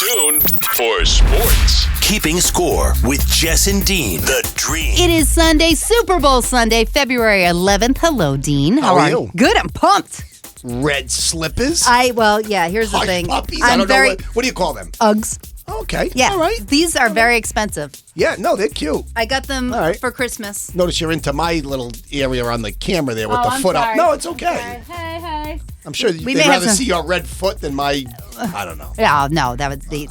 tuned for sports. Keeping score with Jess and Dean, the Dream. It is Sunday, Super Bowl Sunday, February 11th. Hello, Dean. How are you? Good, I'm pumped. Red slippers? Here's the thing. Puppies? I don't know. What do you call them? Uggs. Okay. Yeah. All right. These are very expensive. Yeah, no, they're cute. I got them for Christmas. Notice you're into my little area on the camera there with the foot up. No, it's okay. Hey. I'm sure they'd rather see your red foot than my, I don't know. Yeah, no, that would be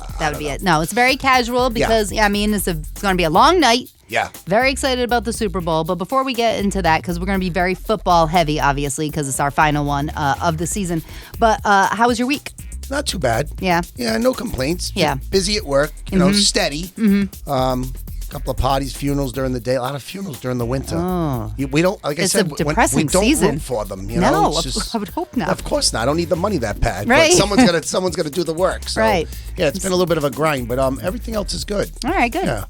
it. No, it's very casual because, it's going to be a long night. Yeah. Very excited about the Super Bowl. But before we get into that, because we're going to be very football heavy, obviously, because it's our final one of the season. But how was your week? Not too bad. Yeah. Yeah, no complaints. Yeah. Busy at work, steady. Couple of parties, funerals during the day. A lot of funerals during the winter. Oh. We don't, like I said, a depressing we don't season. root for them. No, I would hope not. Of course not. I don't need the money that bad. Right. But someone's gonna do the work. So, right. Yeah, it's been a little bit of a grind, but everything else is good. All right, good. Yeah.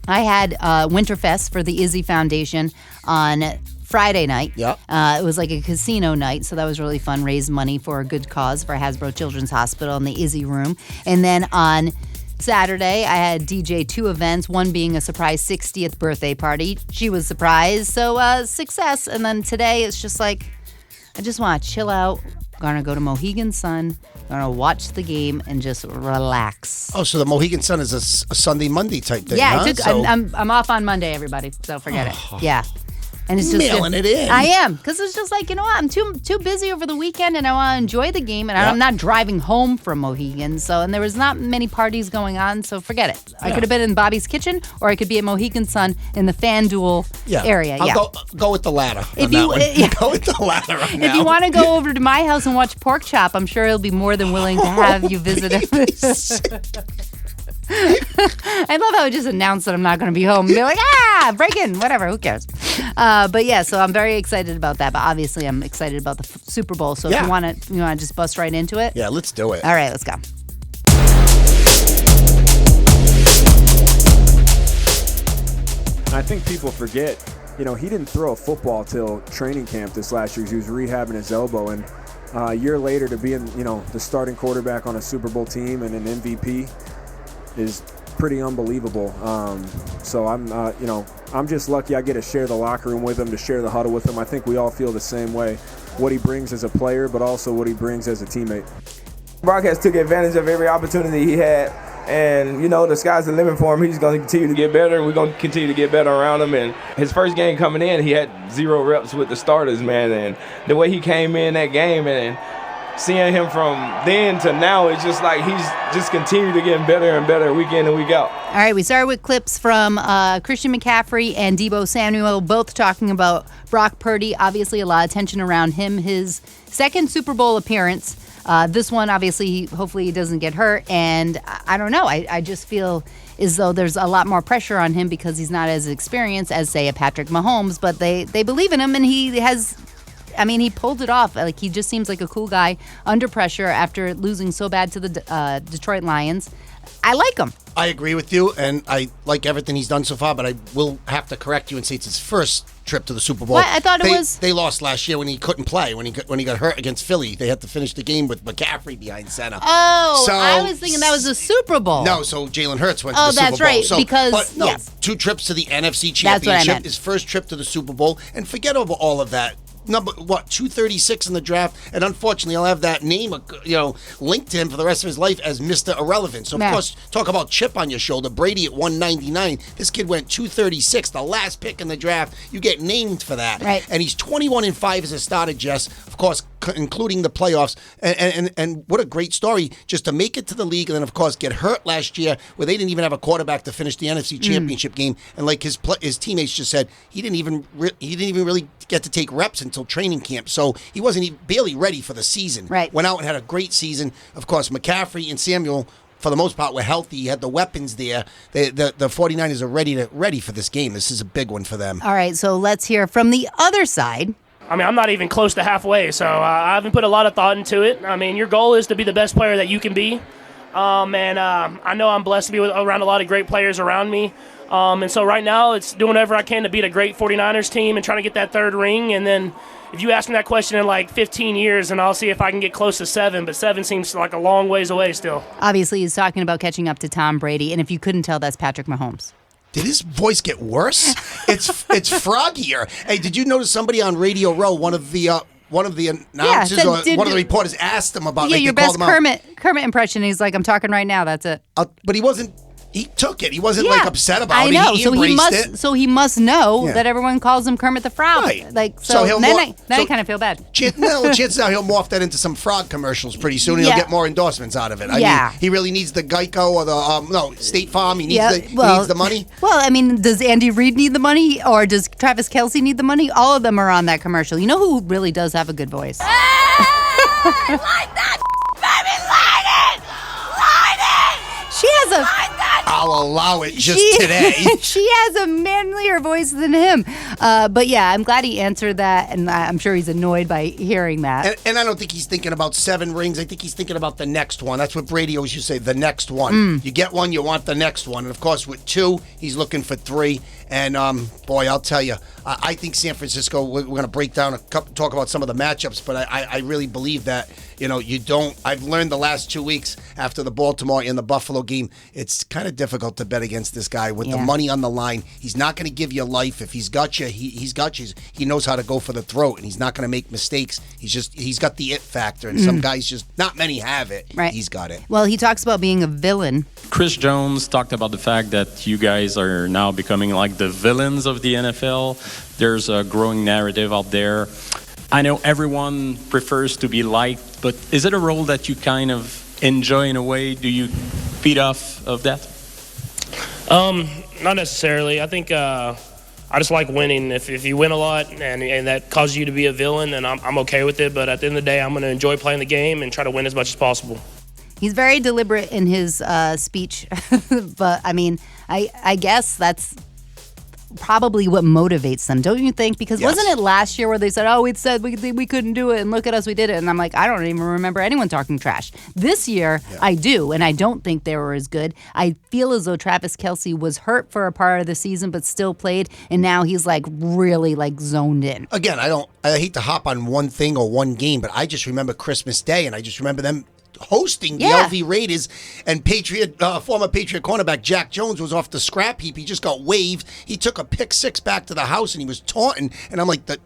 I had Winterfest for the Izzy Foundation on Friday night. Yeah. It was like a casino night, so that was really fun. Raised money for a good cause for Hasbro Children's Hospital in the Izzy Room. And then on Saturday, I had DJ 2 events, one being a surprise 60th birthday party. She was surprised, so success. And then today, it's just like, I just want to chill out. Gonna go to Mohegan Sun, gonna watch the game and just relax. Oh, so the Mohegan Sun is a Sunday, Monday type thing, Yeah, huh? I'm off on Monday, everybody, so forget it. Yeah. And it's just mailing it in. I am, because it's just like, I'm too busy over the weekend, and I want to enjoy the game, and I'm not driving home from Mohegan, and there was not many parties going on, so forget it. I could have been in Bobby's kitchen, or I could be at Mohegan Sun in the FanDuel area. I'll go with the latter. Go with the latter. If you want to go over to my house and watch Pork Chop, I'm sure he'll be more than willing to have you visit him. I love how it just announced that I'm not going to be home. They're like, break in, whatever, who cares? But yeah, so I'm very excited about that. But obviously, I'm excited about the Super Bowl. So if you want to just bust right into it? Yeah, let's do it. All right, let's go. I think people forget, he didn't throw a football till training camp this last year. He was rehabbing his elbow, and a year later to be in, the starting quarterback on a Super Bowl team and an MVP is pretty unbelievable. So I'm just lucky I get to share the locker room with him, to share the huddle with him. I think we all feel the same way, what he brings as a player, but also what he brings as a teammate. Brock has took advantage of every opportunity he had, and the sky's the limit for him. He's going to continue to get better, and we're going to continue to get better around him. And his first game coming in, he had 0 reps with the starters, man, and the way he came in that game, and seeing him from then to now, it's just like he's just continued to get better and better week in and week out. All right, we started with clips from Christian McCaffrey and Deebo Samuel, both talking about Brock Purdy. Obviously, a lot of attention around him. His second Super Bowl appearance. This one, obviously, hopefully he doesn't get hurt. And I don't know. I just feel as though there's a lot more pressure on him because he's not as experienced as, say, a Patrick Mahomes. But they believe in him, and he has... he pulled it off. Like, he just seems like a cool guy under pressure after losing so bad to the Detroit Lions. I like him. I agree with you, and I like everything he's done so far, but I will have to correct you and say it's his first trip to the Super Bowl. What? I thought it was... They lost last year when he couldn't play, when he got hurt against Philly. They had to finish the game with McCaffrey behind center. Oh, so, I was thinking that was the Super Bowl. No, so Jalen Hurts went to the Super Bowl. Oh, that's right, So, because... yes. 2 trips to the NFC Championship. That's what I meant. His first trip to the Super Bowl, and forget over all of that. 236 in the draft, and unfortunately, I'll have that name, linked to him for the rest of his life as Mr. Irrelevant. So, of course, talk about chip on your shoulder. Brady at 199. This kid went 236, the last pick in the draft. You get named for that. Right. And he's 21-5 as a starter, Jess. Of course, including the playoffs. And what a great story just to make it to the league, and then, of course, get hurt last year where they didn't even have a quarterback to finish the NFC Championship game. And like his teammates just said, he didn't even really get to take reps until training camp, so he wasn't barely ready for the season. Right. Went out and had a great season. Of course, McCaffrey and Samuel, for the most part, were healthy. He had the weapons there. The 49ers are ready for this game. This is a big one for them. All right, so let's hear from the other side. I'm not even close to halfway, so I haven't put a lot of thought into it. Your goal is to be the best player that you can be. And I know I'm blessed to be around a lot of great players around me. And so right now it's doing whatever I can to beat a great 49ers team and trying to get that third ring. And then if you ask me that question in like 15 years, and I'll see if I can get close to 7. But 7 seems like a long ways away still. Obviously, he's talking about catching up to Tom Brady. And if you couldn't tell, that's Patrick Mahomes. Did his voice get worse? It's froggier. Hey, did you notice somebody on Radio Row, one of the announcers or one of the reporters asked him about your best Kermit impression. He's like, I'm talking right now. That's it. But he wasn't. He took it. He wasn't like upset about it. I know. He embraced it. So he must know that everyone calls him Kermit the Frog. Right. Like then I kind of feel bad. Chances are he'll morph that into some frog commercials pretty soon. And he'll get more endorsements out of it. I mean, he really needs the Geico or the State Farm. He needs he needs the money. Well, I mean, does Andy Reid need the money or does Travis Kelce need the money? All of them are on that commercial. You know who really does have a good voice? Like that, baby, light it! She has a. I'll allow it today. She has a manlier voice than him. But yeah, I'm glad he answered that, and I'm sure he's annoyed by hearing that. And I don't think he's thinking about 7 rings. I think he's thinking about the next one. That's what Brady always used to say, the next one. You get one, you want the next one. And of course, with 2, he's looking for 3. And boy, I'll tell you, I think San Francisco. We're going to break down talk about some of the matchups, but I really believe that you don't. I've learned the last 2 weeks after the Baltimore and the Buffalo game, it's kind of difficult to bet against this guy with the money on the line. He's not going to give you life. If he's got you, he's got you. He knows how to go for the throat, and he's not going to make mistakes. He's got the it factor, and some guys just not many have it. Right. He's got it. Well, he talks about being a villain. Chris Jones talked about the fact that you guys are now becoming like the villains of the NFL. There's a growing narrative out there. I know everyone prefers to be liked, but is it a role that you kind of enjoy in a way? Do you feed off of that? Not necessarily. I think I just like winning. If you win a lot and that causes you to be a villain, then I'm okay with it. But at the end of the day, I'm going to enjoy playing the game and try to win as much as possible. He's very deliberate in his speech, but I mean, I guess that's probably what motivates them, don't you think? Because wasn't it last year where they said, we said we couldn't do it, and look at us, we did it. And I'm like, I don't even remember anyone talking trash. This year, I do, and I don't think they were as good. I feel as though Travis Kelce was hurt for a part of the season, but still played, and now he's like really like zoned in. Again, I hate to hop on one thing or one game, but I just remember Christmas Day, and I just remember them hosting the LV Raiders, and former Patriot cornerback Jack Jones was off the scrap heap. He just got waived. He took a pick 6 back to the house, and he was taunting. And I'm like, the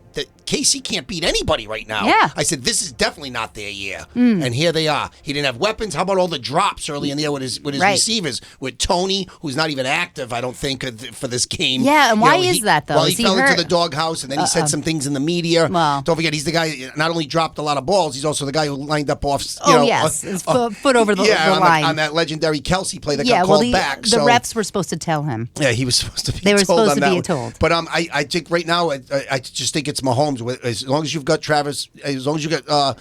KC can't beat anybody right now. Yeah. I said, this is definitely not their year. And here they are. He didn't have weapons. How about all the drops early in the year with his receivers? With Tony, who's not even active, I don't think, for this game. Yeah, and why is that, though? Well, he fell into the doghouse, and then he said some things in the media. Well. Don't forget, he's the guy who not only dropped a lot of balls, he's also the guy who lined up off, his foot over the line. On that legendary Kelce play that got called back. The refs were supposed to tell him. Yeah, he was supposed to be told. They were supposed to be told. But I think right now, I just think it's Mahomes. As long as you've got as long as you got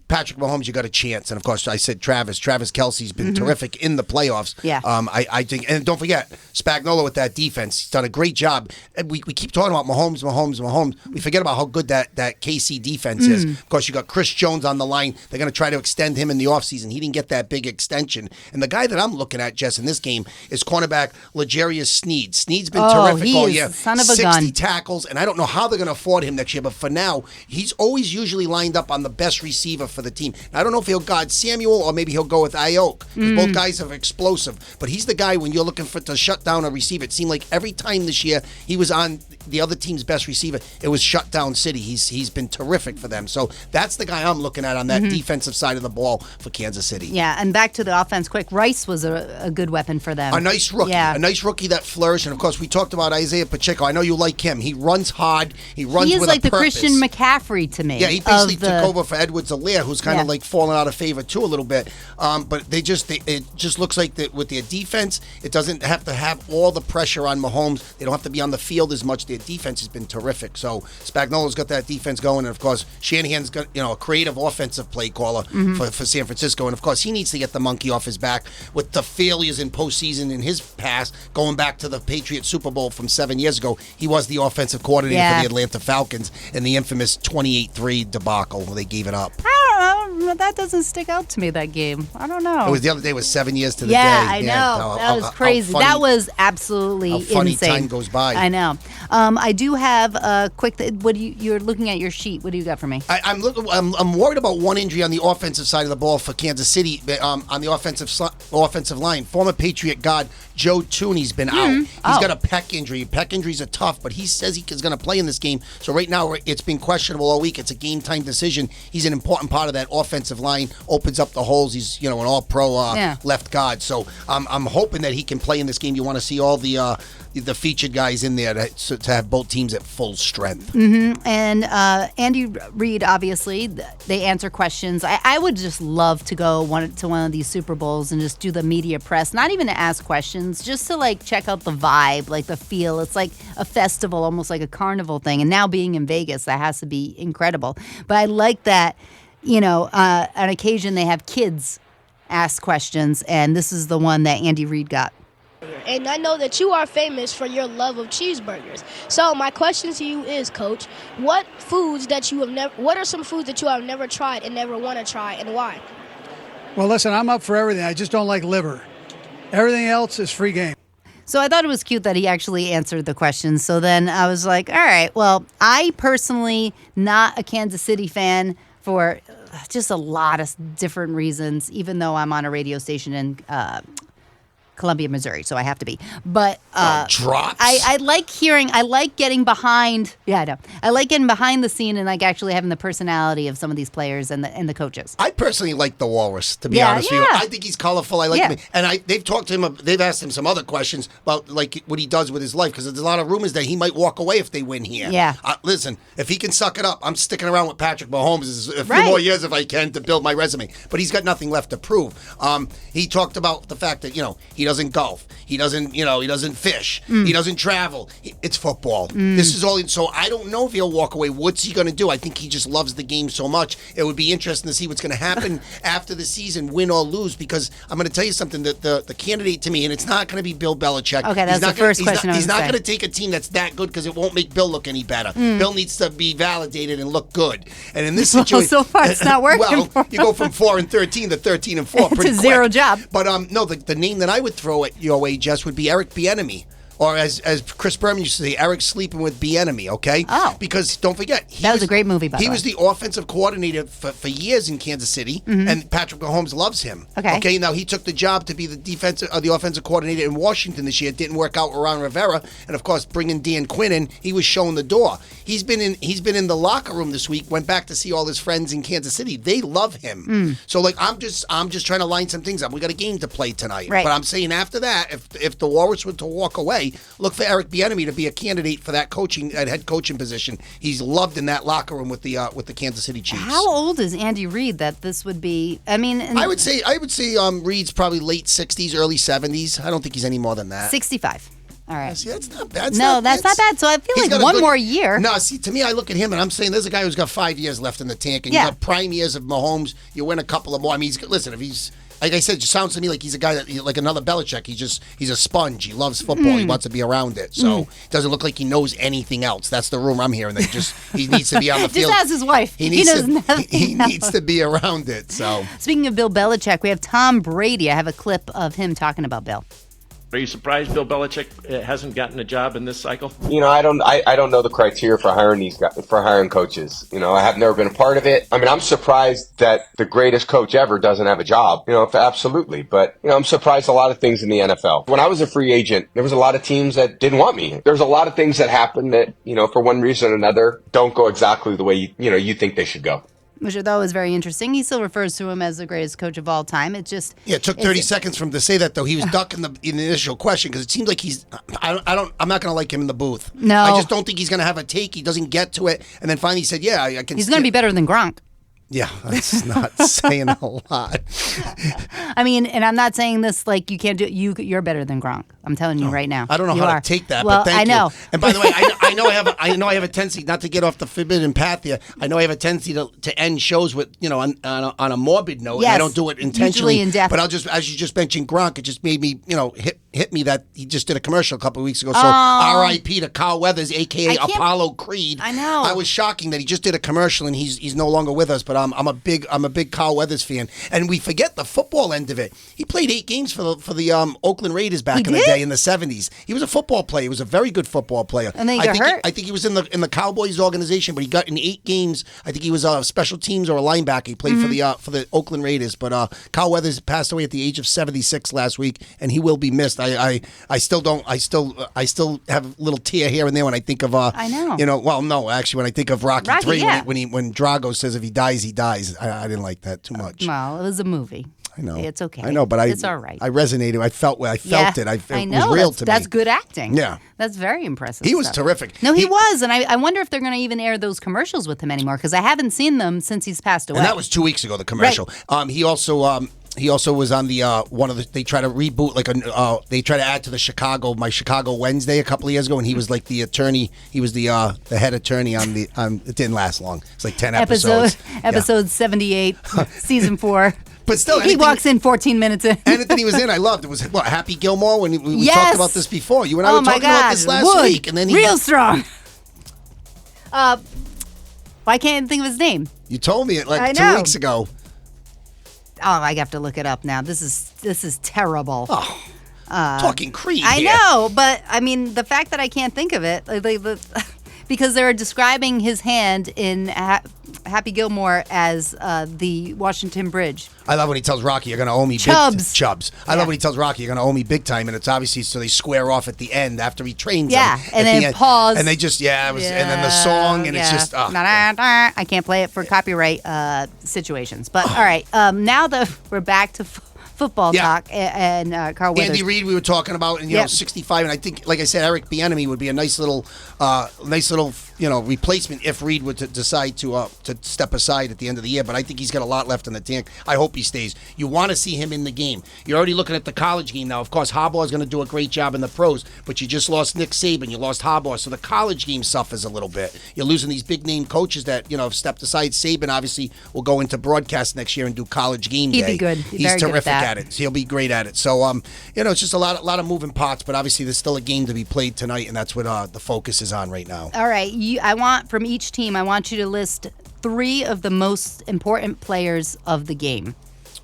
Patrick Mahomes, you got a chance. And of course, I said Travis Kelce's been terrific in the playoffs. Yeah. I think, and don't forget Spagnuolo with that defense. He's done a great job. And we keep talking about Mahomes. We forget about how good that KC defense is. Of course, you got Chris Jones on the line. They're going to try to extend him in the offseason. He didn't get that big extension. And the guy that I'm looking at, Jess, in this game is cornerback L'Jarius Sneed. Sneed's been terrific all year. Son of a 60 gun. tackles, and I don't know how they're going to afford him next year. But for now, he's always usually lined up on the best receiver for the team. Now, I don't know if he'll guard Samuel or maybe he'll go with Ayuk. Both guys are explosive. But he's the guy when you're looking to shut down a receiver. It seemed like every time this year he was on the other team's best receiver, it was shut down city. He's been terrific for them. So that's the guy I'm looking at on that defensive side of the ball for Kansas City. Yeah, and back to the offense quick. Rice was a good weapon for them. A nice rookie. Yeah. A nice rookie that flourished. And, of course, we talked about Isaiah Pacheco. I know you like him. He runs hard. He runs with a purpose. He is like the Christian McCaffrey to me. Yeah, he basically took over for Edwards-Helaire, who's kind of like falling out of favor too a little bit. But it just looks like that with their defense, it doesn't have to have all the pressure on Mahomes. They don't have to be on the field as much. Their defense has been terrific. So Spagnuolo's got that defense going, and of course Shanahan's got a creative offensive play caller for San Francisco, and of course he needs to get the monkey off his back with the failures in postseason in his past. Going back to the Patriots Super Bowl from 7 years ago, he was the offensive coordinator for the Atlanta Falcons in the infamous 28-3 debacle where they gave it up. I don't know. that doesn't stick out to me, that game. I don't know. It was the other day. Was 7 years to the day. Yeah, I know. That was crazy. That was absolutely how funny insane. time goes by. I know. I do have a quick. You're looking at your sheet. What do you got for me? I'm worried about one injury on the offensive side of the ball for Kansas City. On the offensive line, former Patriot guard Joe Tooney's been out. He's got a pec injury. Pec injuries are tough, but he says he's going to play in this game. So right now it's been questionable all week. It's a game time decision. He's an important part of that offensive line. Opens up the holes. He's an all-pro left guard. So I'm hoping that he can play in this game. You want to see all the featured guys in there to have both teams at full strength. Mm-hmm. And Andy Reid, obviously, they answer questions. I would just love to go to one of these Super Bowls and just do the media press, not even to ask questions, just to check out the vibe, the feel. It's like a festival, almost like a carnival thing. And now being in Vegas, that has to be incredible. But I like that, on occasion they have kids ask questions, and this is the one that Andy Reid got. And I know that you are famous for your love of cheeseburgers. So my question to you is, Coach, what are some foods that you have never tried and never want to try, and why? Well, listen, I'm up for everything. I just don't like liver. Everything else is free game. So I thought it was cute that he actually answered the question. So then I was like, all right, well, I personally not a Kansas City fan for just a lot of different reasons, even though I'm on a radio station in Columbia, Missouri, so I have to be. But drops. I like getting behind. Yeah, I know. I like getting behind the scene and actually having the personality of some of these players and the coaches. I personally like the Walrus, to be honest with you. I think he's colorful. I like him. And they've talked to him. They've asked him some other questions about what he does with his life, because there's a lot of rumors that he might walk away if they win here. Yeah. Listen, if he can suck it up, I'm sticking around with Patrick Mahomes a few more years if I can to build my resume. But he's got nothing left to prove. He talked about the fact that he doesn't golf. He doesn't fish. He doesn't travel. It's football. This is all. So I don't know if he'll walk away. What's he going to do? I think he just loves the game so much. It would be interesting to see what's going to happen after the season, win or lose, because I'm going to tell you something, that the candidate to me, and it's not going to be Bill Belichick. Okay, that's the first question. He's not going to take a team that's that good, because it won't make Bill look any better. Bill needs to be validated and look good. And in this situation, so far it's not working. Well, you go from 4-13 to 13-4. It's a zero job. But no, the name that I would throw at your way, Jess, would be Eric Bieniemy. Or as Chris Berman used to say, Eric's sleeping with Bieniemy, okay? Oh. Because don't forget, that was a great movie, by the way. He was the offensive coordinator for years in Kansas City, and Patrick Mahomes loves him. Okay. Now he took the job to be the offensive coordinator in Washington this year. It didn't work out with Ron Rivera, and of course, bringing Dan Quinn in, he was showing the door. He's been in the locker room this week. Went back to see all his friends in Kansas City. They love him. So I'm just trying to line some things up. We got a game to play tonight, right. But I'm saying after that, if the Walrus were to walk away, look for Eric Bieniemy to be a candidate for that head coaching position. He's loved in that locker room with the Kansas City Chiefs. How old is Andy Reid that this would be? I mean, I would say Reid's probably late 60s, early 70s. I don't think he's any more than that. 65. All right. See, that's not bad. That's not bad. So I feel like one more year. No, see, to me, I look at him and I'm saying there's a guy who's got 5 years left in the tank, and you got prime years of Mahomes. You win a couple of more. I mean, listen, if he's, like I said, it just sounds to me like he's a guy that, like another Belichick. He's a sponge. He loves football. He wants to be around it. So it doesn't look like he knows anything else. That's the rumor I'm hearing. That he needs to be on the field. Just ask his wife. He knows nothing. He needs to be around it. So speaking of Bill Belichick, we have Tom Brady. I have a clip of him talking about Bill. Are you surprised Bill Belichick hasn't gotten a job in this cycle? I don't know the criteria for hiring coaches. I have never been a part of it. I mean, I'm surprised that the greatest coach ever doesn't have a job. Absolutely. But I'm surprised a lot of things in the NFL. When I was a free agent, there was a lot of teams that didn't want me. There's a lot of things that happen that for one reason or another don't go exactly the way you think they should go. Which I thought was very interesting. He still refers to him as the greatest coach of all time. It took 30 seconds for him to say that, though. He was ducking the initial question, because it seems like I'm not going to like him in the booth. No, I just don't think he's going to have a take. He doesn't get to it, and then finally he said, "Yeah, I can." He's going to be better than Gronk. Yeah, that's not saying a lot. I mean, and I'm not saying this like you can't do it. You're better than Gronk. I'm telling you right now. I don't know You how are. to take that, Well, but thank I know. you. And by the way, I know I have a tendency not to get off the forbidden path here. I know I have a tendency to end shows with on a morbid note. Yes, And I don't do it intentionally. usually in depth. But I'll just, as you just mentioned, Gronk, it just made me hit me that he just did a commercial a couple of weeks ago. So R.I.P. to Carl Weathers, aka Apollo Creed. I know. I was shocking that he just did a commercial and he's no longer with us. But I'm a big Carl Weathers fan, and we forget the football end of it. He played 8 games for the Oakland Raiders back in the day in the 70s. He was a football player. He was a very good football player. And then he got hurt. I think he was in the Cowboys organization, but he got in 8 games. I think he was special teams or a linebacker. He played for the Oakland Raiders. But Carl Weathers passed away at the age of 76 last week, and he will be missed. I still have a little tear here and there when I think of I know. Well, no, actually, when I think of Rocky 3, yeah. when Drago says if he dies, he dies. I didn't like that too much. Well, it was a movie. I know. It's okay. I know, but it's all right. I resonated. I felt it. I know. It was real to me. That's good acting. Yeah. That's very impressive. He was stuff. terrific. No, he was, and I wonder if they're going to even air those commercials with him anymore because I haven't seen them since he's passed away. And that was 2 weeks ago. The commercial. Right. He also was on the they try to reboot they try to add to the My Chicago Wednesday a couple of years ago, and he was like the attorney. He was the head attorney on it didn't last long. It's like 10 episodes. Episode 78, season 4. But still, he walks in 14 minutes in. Anything he was in, I loved. It was Happy Gilmore when we talked about this before. You and I were talking about this last week, and then real strong. I can't think of his name. You told me it like 2 weeks ago. Oh, I have to look it up now. This is terrible. Oh, talking Creed. I know, but I mean the fact that I can't think of it, because they're describing his hand in Happy Gilmore as the Washington Bridge. I love when he tells Rocky, "You're going to owe me Chubbs." I love when he tells Rocky, "You're going to owe me big time," and it's obviously so they square off at the end after he trains him. And then pause, and they just and then the song, and it's just I can't play it for copyright situations. But all right, now that we're back to football talk and Carl Weathers. Andy Reid we were talking about, and 65, and I think, like I said, Eric Bieniemy would be a nice little replacement if Reid would decide to step aside at the end of the year. But I think he's got a lot left in the tank. I hope he stays. You want to see him in the game. You're already looking at the college game now. Of course, Harbaugh is going to do a great job in the pros, but you just lost Nick Saban, you lost Harbaugh, so the college game suffers a little bit. You're losing these big name coaches that have stepped aside. Saban obviously will go into broadcast next year and do college game day. He'd be good. He's terrific at it. So he'll be great at it. So it's just a lot of moving parts, but obviously there's still a game to be played tonight, and that's what the focus is on right now. All right, I want from each team, I want you to list 3 of the most important players of the game.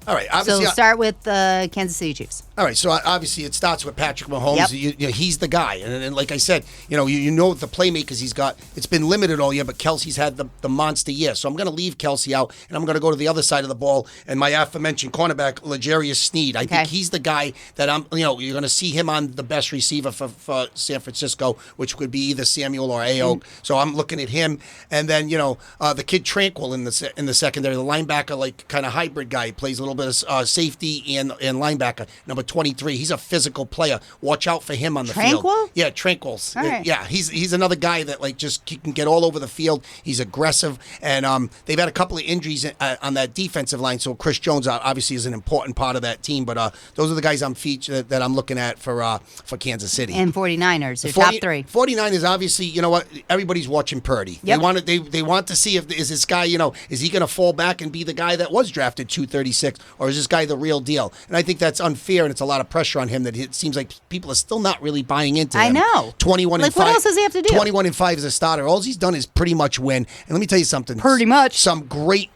All right. So start with the Kansas City Chiefs. All right. So obviously it starts with Patrick Mahomes. Yep. He's the guy. And like I said, you know the playmakers he's got. It's been limited all year, but Kelsey's had the monster year. So I'm going to leave Kelsey out, and I'm going to go to the other side of the ball. And my aforementioned cornerback, L'Jarius Sneed. I think he's the guy that you're going to see him on the best receiver for San Francisco, which could be either Samuel or Ayo. So I'm looking at him. And then, the kid Tranquil in the secondary, the linebacker, like kind of hybrid guy. He plays a little bit of safety and linebacker. Number 23. He's a physical player. Watch out for him on the field. Yeah, Tranquil. Right. Yeah, he's another guy that he can get all over the field. He's aggressive, and they've had a couple of injuries on that defensive line. So Chris Jones obviously is an important part of that team. But those are the guys that I'm looking at for Kansas City. And 49ers, your top 3. 49ers, obviously, you know what? Everybody's watching Purdy. Yep. They want to see is this guy, is he going to fall back and be the guy that was drafted 236, or is this guy the real deal? And I think that's unfair, and it's a lot of pressure on him that it seems like people are still not really buying into him. I know. 21 and 5. What else does he have to do? 21-5 as a starter. All he's done is pretty much win. And let me tell you something. Pretty much. Some great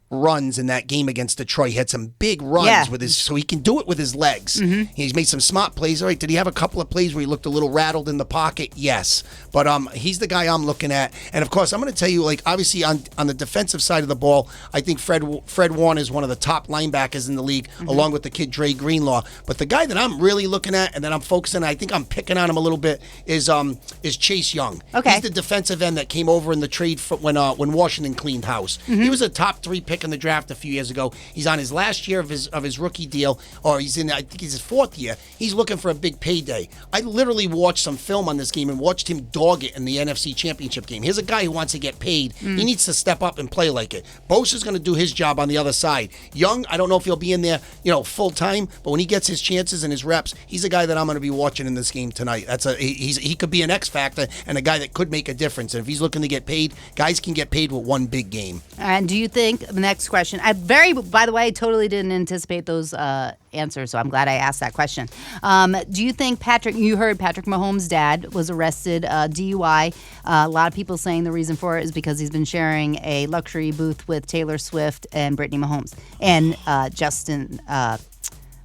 runs in that game against Detroit. He had some big runs with so he can do it with his legs. Mm-hmm. He's made some smart plays. All right, did he have a couple of plays where he looked a little rattled in the pocket? Yes. But he's the guy I'm looking at. And of course, I'm going to tell you, obviously on the defensive side of the ball, I think Fred Warner is one of the top linebackers in the league, along with the kid Dre Greenlaw. But the guy that I'm really looking at and that I'm focusing on, I think I'm picking on him a little bit, is Chase Young. Okay. He's the defensive end that came over in the trade when Washington cleaned house. He was a top 3 pick in the draft a few years ago. He's on his last year of his rookie deal, or I think he's his fourth year. He's looking for a big payday. I literally watched some film on this game and watched him dog it in the NFC Championship game. Here's a guy who wants to get paid. He needs to step up and play like it. Bosa's going to do his job on the other side. Young, I don't know if he'll be in there, full time, but when he gets his chances and his reps, he's a guy that I'm going to be watching in this game tonight. He could be an X factor and a guy that could make a difference. And if he's looking to get paid, guys can get paid with one big game. And do you think, the next question, by the way, I totally didn't anticipate those answers, so I'm glad I asked that question. Do you think you heard Patrick Mahomes' dad was arrested, DUI. A lot of people saying the reason for it is because he's been sharing a luxury booth with Taylor Swift and Brittany Mahomes and Justin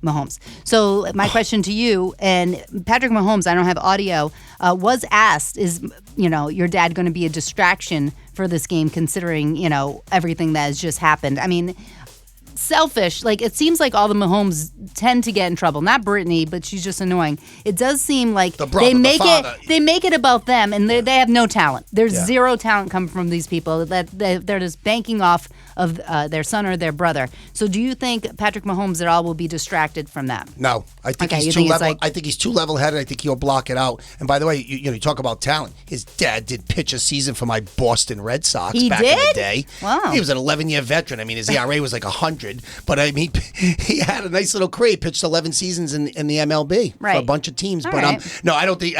Mahomes. So my question to you, and Patrick Mahomes, I don't have audio, was asked, is your dad going to be a distraction for this game considering, everything that has just happened? I mean, selfish. Like, it seems like all the Mahomes tend to get in trouble. Not Brittany, but she's just annoying. It does seem like they make it about them, and they have no talent. There's zero talent coming from these people. That they're just banking off of their son or their brother. So, do you think Patrick Mahomes at all will be distracted from that? No, I think he's too level. I think he's too level-headed. I think he'll block it out. And by the way, you talk about talent. His dad did pitch a season for my Boston Red Sox back in the day. Wow, he was an 11-year veteran. I mean, his ERA was like 100. But I mean, he had a nice little career. He pitched 11 seasons in the MLB for a bunch of teams. All but right. no, I don't think.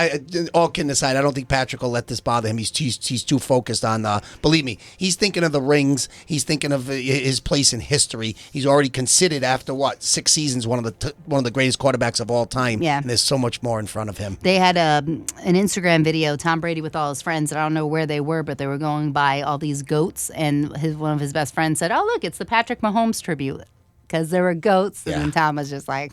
All kidding aside, I don't think Patrick will let this bother him. He's too focused on. Believe me, he's thinking of the rings. He's thinking of his place in history. He's already considered after 6 seasons one of the greatest quarterbacks of all time. Yeah. And there's so much more in front of him. They had an Instagram video, Tom Brady with all his friends. I don't know where they were, but they were going by all these goats, and one of his best friends said, "Oh, look, it's the Patrick Mahomes tribute." Because there were goats, and then Tom was just like,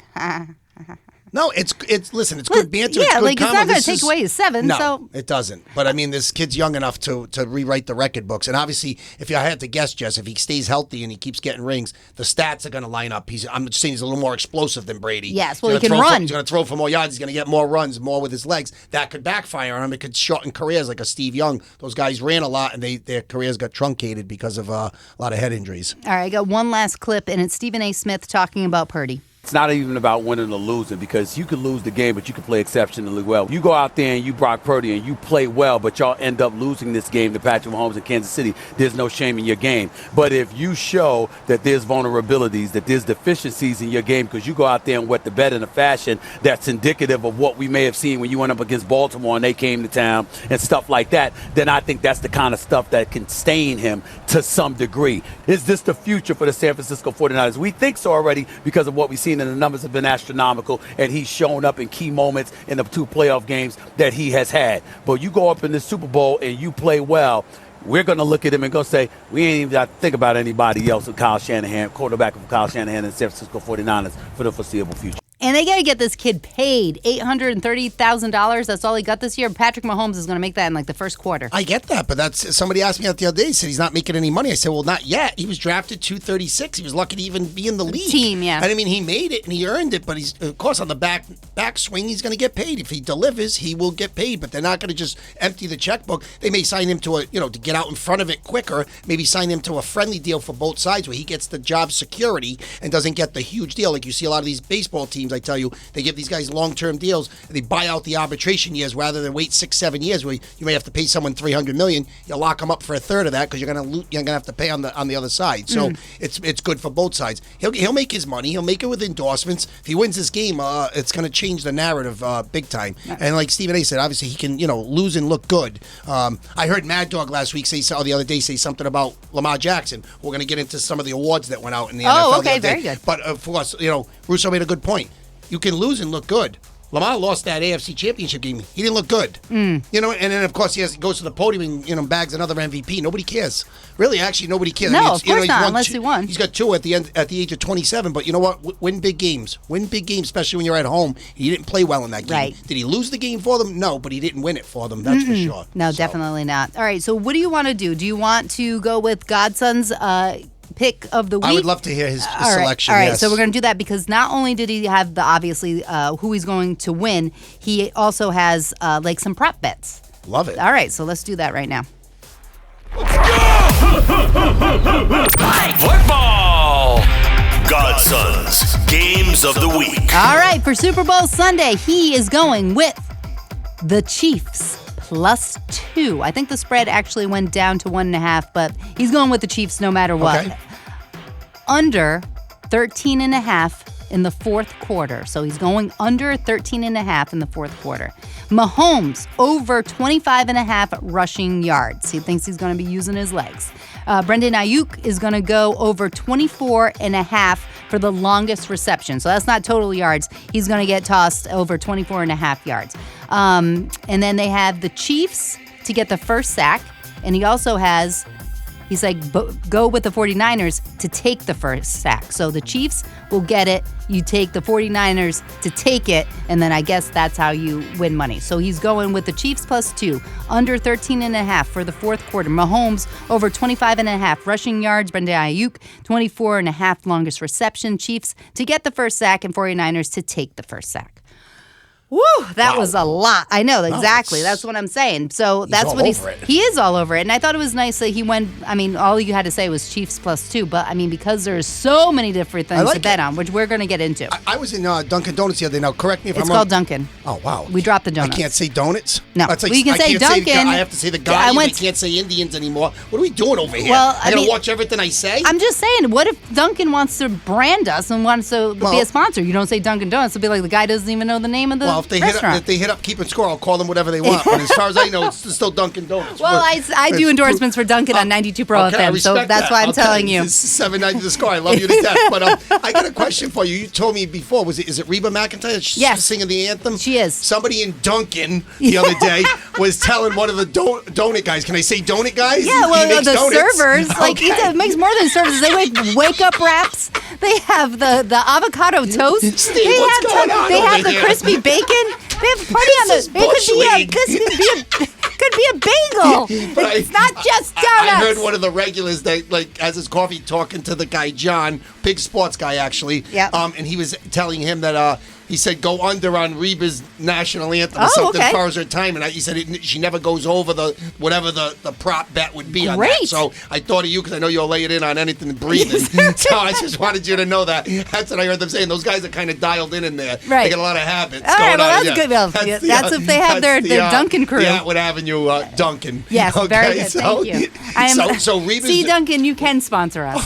No, it's good banter. Yeah, it's good it's not going to take away his 7. No, so it doesn't. But I mean, this kid's young enough to rewrite the record books. And obviously, if I had to guess, Jess, if he stays healthy and he keeps getting rings, the stats are going to line up. I'm just saying he's a little more explosive than Brady. Yes, well, he can run. He's going to throw for more yards. He's going to get more runs, more with his legs. That could backfire on him. It could shorten careers like a Steve Young. Those guys ran a lot, and their careers got truncated because of a lot of head injuries. All right, I got one last clip, and it's Stephen A. Smith talking about Purdy. It's not even about winning or losing, because you can lose the game, but you can play exceptionally well. You go out there and you Brock Purdy and you play well, but y'all end up losing this game to Patrick Mahomes in Kansas City. There's no shame in your game. But if you show that there's vulnerabilities, that there's deficiencies in your game, because you go out there and wet the bed in a fashion that's indicative of what we may have seen when you went up against Baltimore and they came to town and stuff like that, then I think that's the kind of stuff that can stain him to some degree. Is this the future for the San Francisco 49ers? We think so already because of what we've seen, and the numbers have been astronomical, and he's shown up in key moments in the 2 playoff games that he has had. But you go up in the Super Bowl and you play well, we're going to look at him and go say, we ain't even got to think about anybody else with Kyle Shanahan, quarterback of Kyle Shanahan and San Francisco 49ers for the foreseeable future. And they got to get this kid paid $830,000. That's all he got this year. Patrick Mahomes is going to make that in like the first quarter. I get that, but somebody asked me out the other day. He said he's not making any money. I said, well, not yet. He was drafted 236. He was lucky to even be in the league. Team, yeah. And I mean, he made it and he earned it. But he's, of course, on the back swing, he's going to get paid. If he delivers, he will get paid. But they're not going to just empty the checkbook. They may sign him to to get out in front of it quicker. Maybe sign him to a friendly deal for both sides where he gets the job security and doesn't get the huge deal. Like you see a lot of these baseball teams. I tell you, they give these guys long-term deals. They buy out the arbitration years rather than wait 6-7 years where you may have to pay someone $300 million. You lock them up for a third of that because you're gonna have to pay on the other side. So it's good for both sides. He'll make his money. He'll make it with endorsements. If he wins this game, it's gonna change the narrative big time. And like Stephen A. said, obviously he can lose and look good. I heard Mad Dog last week say something about Lamar Jackson. We're gonna get into some of the awards that went out in the NFL. Oh, okay, very good. But of course, Russo made a good point. You can lose and look good. Lamar lost that AFC Championship game. He didn't look good. And then of course he goes to the podium and bags another MVP. Nobody cares. Really, actually, nobody cares. No, of course not, unless he won. He's got 2 at the age of 27. But you know what? Win big games. Win big games, especially when you're at home. He didn't play well in that game. Right. Did he lose the game for them? No, but he didn't win it for them. That's for sure. No, definitely not. All right, so what do you want to do? Do you want to go with Godson's pick of the week? I would love to hear his selection. All right, yes. so we're going to do that because not only did he have obviously who he's going to win, he also has some prop bets. Love it. All right, so let's do that right now. Let's go! Football. Godson's Games of the Week. All right, for Super Bowl Sunday, he is going with the Chiefs +2. I think the spread actually went down to 1.5, but he's going with the Chiefs no matter what. Okay. Under 13.5 in the fourth quarter. So he's going under 13.5 in the fourth quarter. Mahomes over 25.5 rushing yards. He thinks he's going to be using his legs. Brendan Ayuk is going to go over 24.5 for the longest reception. So that's not total yards. He's going to get tossed over 24.5 yards. And then they have the Chiefs to get the first sack. And he also has, he's like, go with the 49ers to take the first sack. So the Chiefs will get it. You take the 49ers to take it. And then I guess that's how you win money. So he's going with the Chiefs +2, under 13.5 for the fourth quarter. Mahomes over 25.5 rushing yards. Brendan Ayuk, 24.5 longest reception. Chiefs to get the first sack and 49ers to take the first sack. Woo, that was a lot. I know, exactly. That's what I'm saying. So that's what he is all over it. And I thought it was nice that he went, I mean, all you had to say was Chiefs +2. But, I mean, because there's so many different things to bet on, which we're going to get into. I was in Dunkin' Donuts the other day. Now, correct me if I'm wrong. It's called Dunkin'. Oh, wow. We dropped the donuts. I can't say donuts? No. That's like, well, you can say Dunkin'. I have to say the guy. I can't say Indians anymore. What are we doing over here? Well, I got to watch everything I say? I'm just saying, what if Dunkin' wants to brand us and wants to be a sponsor? You don't say Dunkin' Donuts. It'll be like the guy doesn't even know the name of the restaurant. If they hit up Keeping Score, I'll call them whatever they want. But as far as I know, it's still Dunkin' Donuts. Well, I do endorsements for Dunkin' on 92 Pro FM, so that's why I'm telling you. It's 790 The Score. I love you to death. But I got a question for you. You told me before, is it Reba McEntire? She's singing the anthem? She is. Somebody in Dunkin' the other day was telling one of the donut guys. Can I say donut guys? Yeah, well, the donuts. servers, he makes more than servers. They make wake-up wraps. They have the avocado toast. Steve, what's going on They have over the here? crispy bacon. They have party on could be a bagel. It's not just donuts. I heard one of the regulars that has his coffee talking to the guy John, big sports guy actually. Yeah. And he was telling him that he said go under on Reba's national anthem or something as far as her time, and he said she never goes over whatever the prop bet would be on that. So I thought of you because I know you'll lay it in on anything breathing. So I just wanted you to know that. That's what I heard them saying. Those guys are kind of dialed in there. Right. They got a lot of habits. All right, well, that's good. Well, That's if they have their Dunkin' crew. The Atwood Avenue Dunkin'. Yes, very good. Thank you. So Reba's See, Dunkin', you can sponsor us.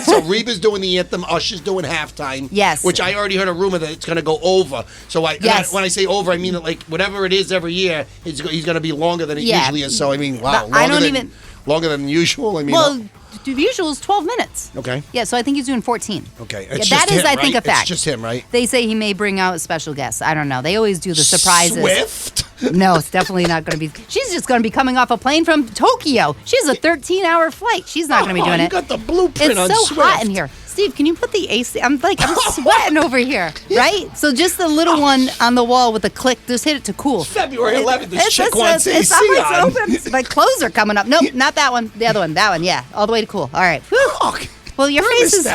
So Reba's doing the anthem. Usher's doing halftime. Yes. Which I already heard a rumor that it's going to go over. So when I say over, I mean that whatever it is every year, he's going to be longer than it usually is. So I mean, wow, longer than usual. I mean, the usual is 12 minutes. Okay. Yeah, so I think he's doing 14. Okay. That is, I think, a fact. It's just him, right? They say he may bring out special guests. I don't know. They always do the surprises. Swift? No, it's definitely not going to be. She's just going to be coming off a plane from Tokyo. She has a 13-hour flight. She's not going to be doing you it. got the blueprint on It's so Swift. hot in here. Steve, can you put the AC? I'm sweating over here, right? So just the little one on the wall with a click. Just hit it to cool. February 11th. This chick wants AC on. My clothes are coming up. Nope, not that one. The other one. That one. Yeah, all the way to cool. All right. Whew. Well, your face is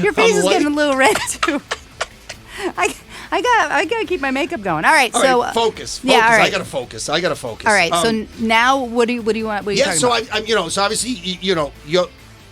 your face is getting a little red too. I gotta keep my makeup going. All right, so focus. Yeah, all right. I gotta focus. All right, so now what do you want? What are you talking about? I'm so obviously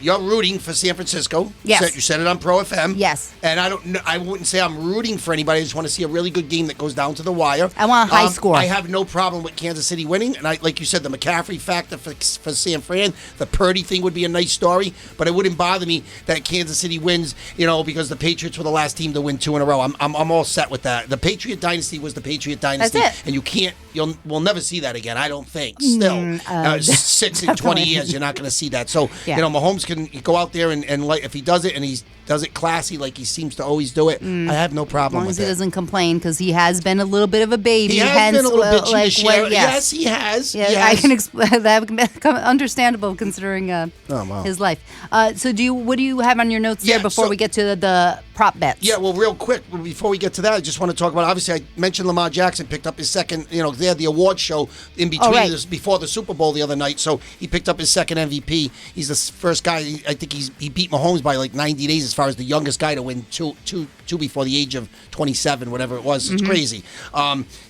you're rooting for San Francisco. Yes. You said it on Pro FM. Yes. And I wouldn't say I'm rooting for anybody. I just want to see a really good game that goes down to the wire. I want a high score. I have no problem with Kansas City winning. And like you said, the McCaffrey factor for San Fran, the Purdy thing would be a nice story. But it wouldn't bother me that Kansas City wins, because the Patriots were the last team to win 2 in a row. I'm all set with that. The Patriot dynasty was the Patriot dynasty. That's it. And we'll never see that again, I don't think. Still. 6 in 20 years, you're not going to see that. So, Mahomes can go out there and if he does it and he does it classy like he seems to always do it, I have no problem with it. As long as he doesn't complain, because he has been a little bit of a baby. He has been a little bitchy this year. Yes, he has. Yeah, yes. I can explain that. Understandable considering his life. So what do you have on your notes there before we get to the prop bets? Yeah, well, real quick, before we get to that, I just want to talk about, obviously, I mentioned Lamar Jackson picked up his second, they had the award show in between before the Super Bowl the other night, so he picked up his second MVP. He's the first guy, I think he beat Mahomes by like 90 days as far far as the youngest guy to win two before the age of 27, whatever it was. It's crazy.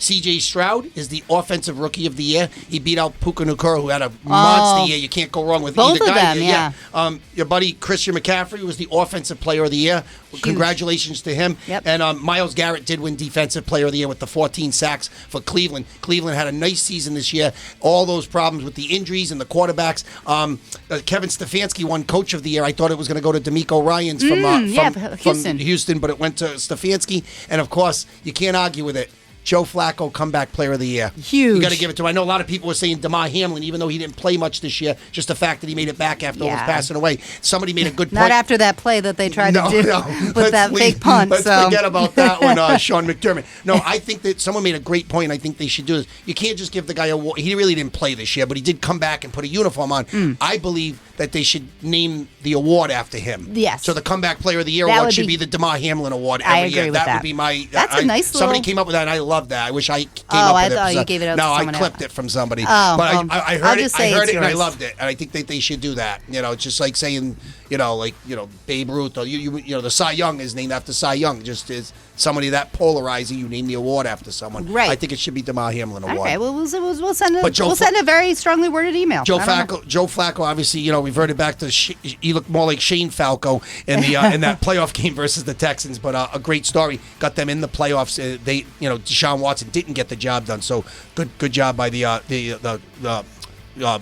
C.J. Stroud is the offensive rookie of the year. He beat out Puka Nacua, who had a monster year. You can't go wrong with both either of guy. them, yeah. Your buddy Christian McCaffrey was the offensive player of the year. Huge. Congratulations to him. Yep. And Myles Garrett did win defensive player of the year with the 14 sacks for Cleveland. Cleveland had a nice season this year. All those problems with the injuries and the quarterbacks. Kevin Stefanski won coach of the year. I thought it was going to go to DeMeco Ryans from Houston, but it went to Stefanski. And, of course, you can't argue with it. Joe Flacco, comeback player of the year. Huge. You got to give it to him. I know a lot of people were saying DeMar Hamlin, even though he didn't play much this year, just the fact that he made it back after he was passing away. Somebody made a good point. Not after that play that they tried to do with that fake punt. Let's forget about that one, Sean McDermott. No, I think that someone made a great point. I think they should do this. You can't just give the guy he really didn't play this year, but he did come back and put a uniform on. I believe that they should name the award after him. Yes. So the comeback player of the year award should be the DeMar Hamlin award every I agree year. with That would be my... That's a nice little... Somebody came up with that, and I love that. I wish I came up with it. I thought you gave it out to someone I clipped it from somebody. Oh, but well, I heard it, and I yours. loved it. And I think that they should do that. It's just like saying, Babe Ruth, or the Cy Young is named after Cy Young. Just is somebody that polarizing, you name the award after someone. Right. I think it should be DeMar Hamlin award. Okay, well, we'll send a very strongly worded email. Joe Flacco, obviously, reverted back to he looked more like Shane Falco in the in that playoff game versus the Texans. But a great story, got them in the playoffs. Deshaun Watson didn't get the job done. So good job by the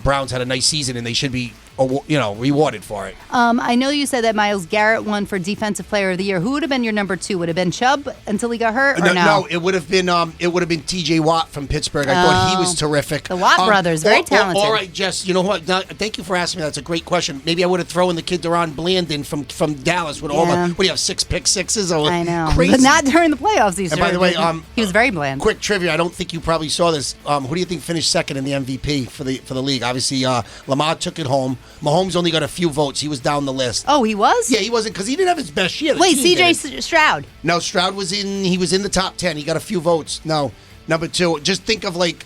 Browns. Had a nice season, and they should be rewarded for it. I know you said that Myles Garrett won for Defensive Player of the Year. Who would have been your number two? Would have been Chubb until he got hurt, or no? No, it would have been T.J. Watt from Pittsburgh. I thought he was terrific. The Watt brothers, very talented. All right, Jess. You know what? Now, thank you for asking me. That's a great question. Maybe I would have thrown the kid Deron Blandon from Dallas with all the. What do you have? 6 pick sixes? I know, crazy. but not during the playoffs. And by the way, he was very bland. Quick trivia. I don't think you probably saw this. Who do you think finished second in the MVP for the league? Obviously, Lamar took it home. Mahomes only got a few votes. He was down the list. Oh, he was? Yeah, he wasn't because he didn't have his best year. Wait, C.J. Stroud? No, Stroud was in the top 10. He got a few votes. No, number 2. Just think of like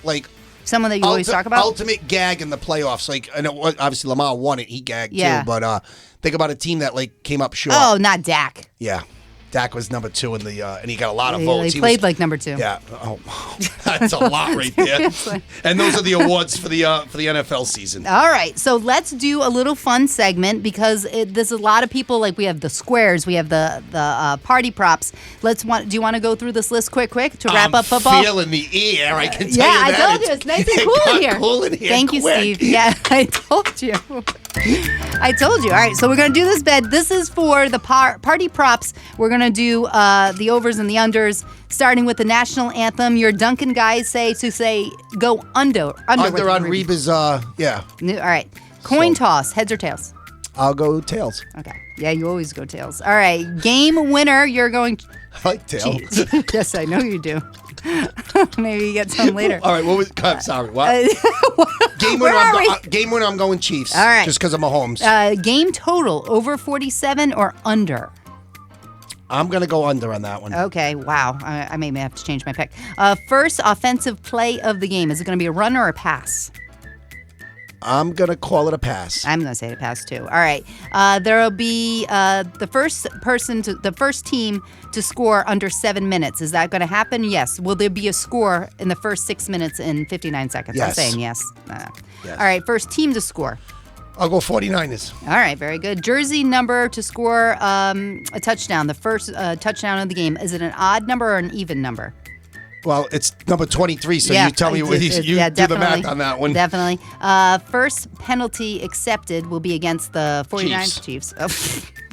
someone that you always talk about. Ultimate gag in the playoffs. And obviously Lamar won it. He gagged too. But think about a team that came up short. Oh, not Dak. Yeah. Dak was number 2 in the, and he got a lot of votes. He played like number 2. Yeah. Oh, that's a lot right there. And those are the awards for the NFL season. All right, so let's do a little fun segment because there's a lot of people. Like we have the squares, we have the party props. Do you want to go through this list quick to wrap up football? I'm feeling the air. I can tell you that. Yeah, I told you it's nice and cool in here. Cool in here. Thank you, Steve. Yeah, I told you. All right, so we're going to do this bed. This is for the party props. We're going to do the overs and the unders, starting with the national anthem. Your Duncan guys say go under on Reba's, yeah. All right. Coin toss, heads or tails? I'll go tails. Okay. Yeah, you always go tails. All right. Game winner, you're going... I like tails. Yes, I know you do. Maybe you get some later. All right, I'm sorry. What? Game winner, I'm going Chiefs. All right. Just because of Mahomes. Game total, over 47 or under? I'm going to go under on that one. Okay, wow. I may have to change my pick. First offensive play of the game. Is it going to be a run or a pass? I'm going to call it a pass. I'm going to say a pass, too. All right. There will be the first team to score under 7 minutes. Is that going to happen? Yes. Will there be a score in the first 6 minutes and 59 seconds? Yes. I'm saying yes. Yes. All right. First team to score. I'll go 49ers. All right. Very good. Jersey number to score a touchdown. The first touchdown of the game. Is it an odd number or an even number? Well, it's number 23, so you tell me you do the math on that one. Definitely. First penalty accepted will be against the 49ers Chiefs. Oh,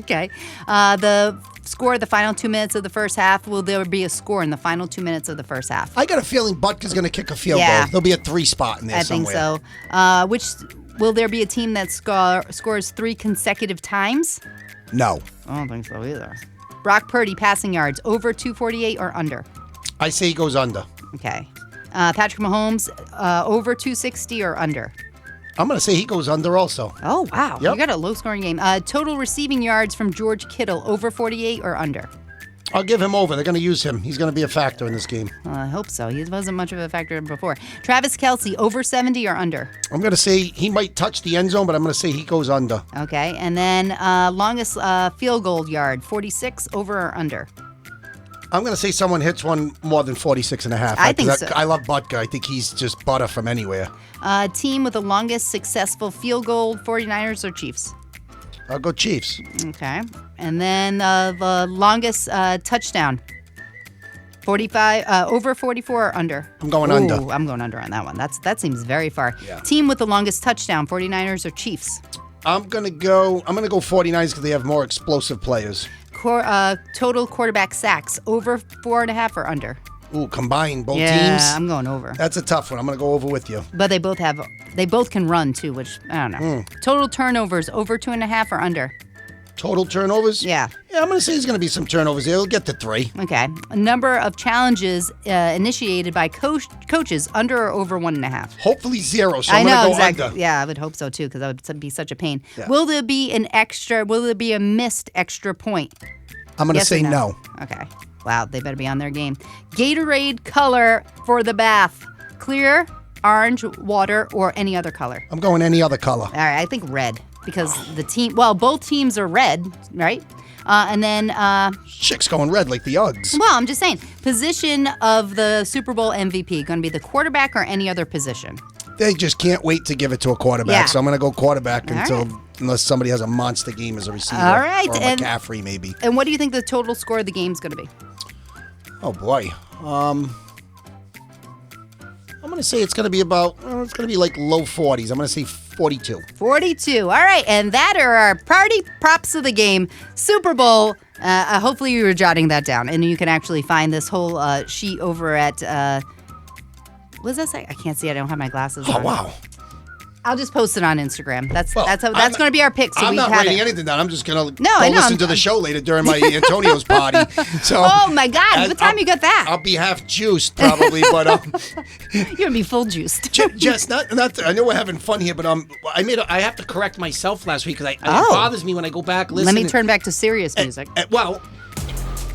okay. The score the final 2 minutes of the first half. Will there be a score in the final 2 minutes of the first half? I got a feeling Butker's going to kick a field goal. There'll be a 3 spot in there somewhere. I think so. Will there be a team that scores 3 consecutive times? No. I don't think so either. Brock Purdy passing yards, over 248 or under? I say he goes under. Okay. Patrick Mahomes, over 260 or under? I'm going to say he goes under also. Oh, wow. Yep. You got a low-scoring game. Total receiving yards from George Kittle, over 48 or under? I'll give him over. They're going to use him. He's going to be a factor in this game. I hope so. He wasn't much of a factor before. Travis Kelce, over 70 or under? I'm going to say he might touch the end zone, but I'm going to say he goes under. Okay. And then longest field goal yard, 46, over or under? I'm going to say someone hits one more than 46 and a half. I think so. I love Butker. I think he's just butter from anywhere. Team with the longest successful field goal, 49ers or Chiefs? I'll go Chiefs. Okay. And then the longest touchdown, 45, over 44 or under? I'm going under. I'm going under on that one. That seems very far. Yeah. Team with the longest touchdown, 49ers or Chiefs? I'm gonna go 49ers because they have more explosive players. Total quarterback sacks, over 4.5 or under? Ooh, combined both teams. Yeah, I'm going over. That's a tough one. I'm gonna go over with you. But they both can run too, which I don't know. Total turnovers, over 2.5 or under? Total turnovers? Yeah. Yeah, I'm gonna say there's gonna be some turnovers. He'll get to 3. Okay. A number of challenges initiated by coaches, under or over 1.5? Hopefully 0. So I I'm know gonna go exactly. under. Yeah, I would hope so too, because that would be such a pain. Yeah. Will there be a missed extra point? I'm gonna Yes say or no. Okay. Wow, they better be on their game. Gatorade color for the bath: clear, orange, water, or any other color? I'm going any other color. All right, I think red, because both teams are red, right? And then Chick's going red like the Uggs. well, I'm just saying, position of the Super Bowl MVP, going to be the quarterback or any other position? They just can't wait to give it to a quarterback. Yeah. So I'm gonna go quarterback All unless somebody has a monster game as a receiver. All right, Or McCaffrey maybe. And what do you think the total score of the game is going to be? Oh boy. I'm gonna say it's gonna be it's gonna be like low 40s. I'm gonna say 42. 42. All right, and that are our party props of the game, Super Bowl. Hopefully you were jotting that down, and you can actually find this whole sheet over at. What does that say? I can't see. I don't have my glasses on. Oh wow. I'll just post it on Instagram. That's going to be our pick. So I'm we not have writing it. anything down. I'm just gonna I know. listen to the show later during my Antonio's party. So Oh my God! What time you got that? I'll be half juiced probably, but You're gonna be full juiced. Jess, not. I know we're having fun here, but I have to correct myself last week because it bothers me when I go back listen. Let me turn back to serious music.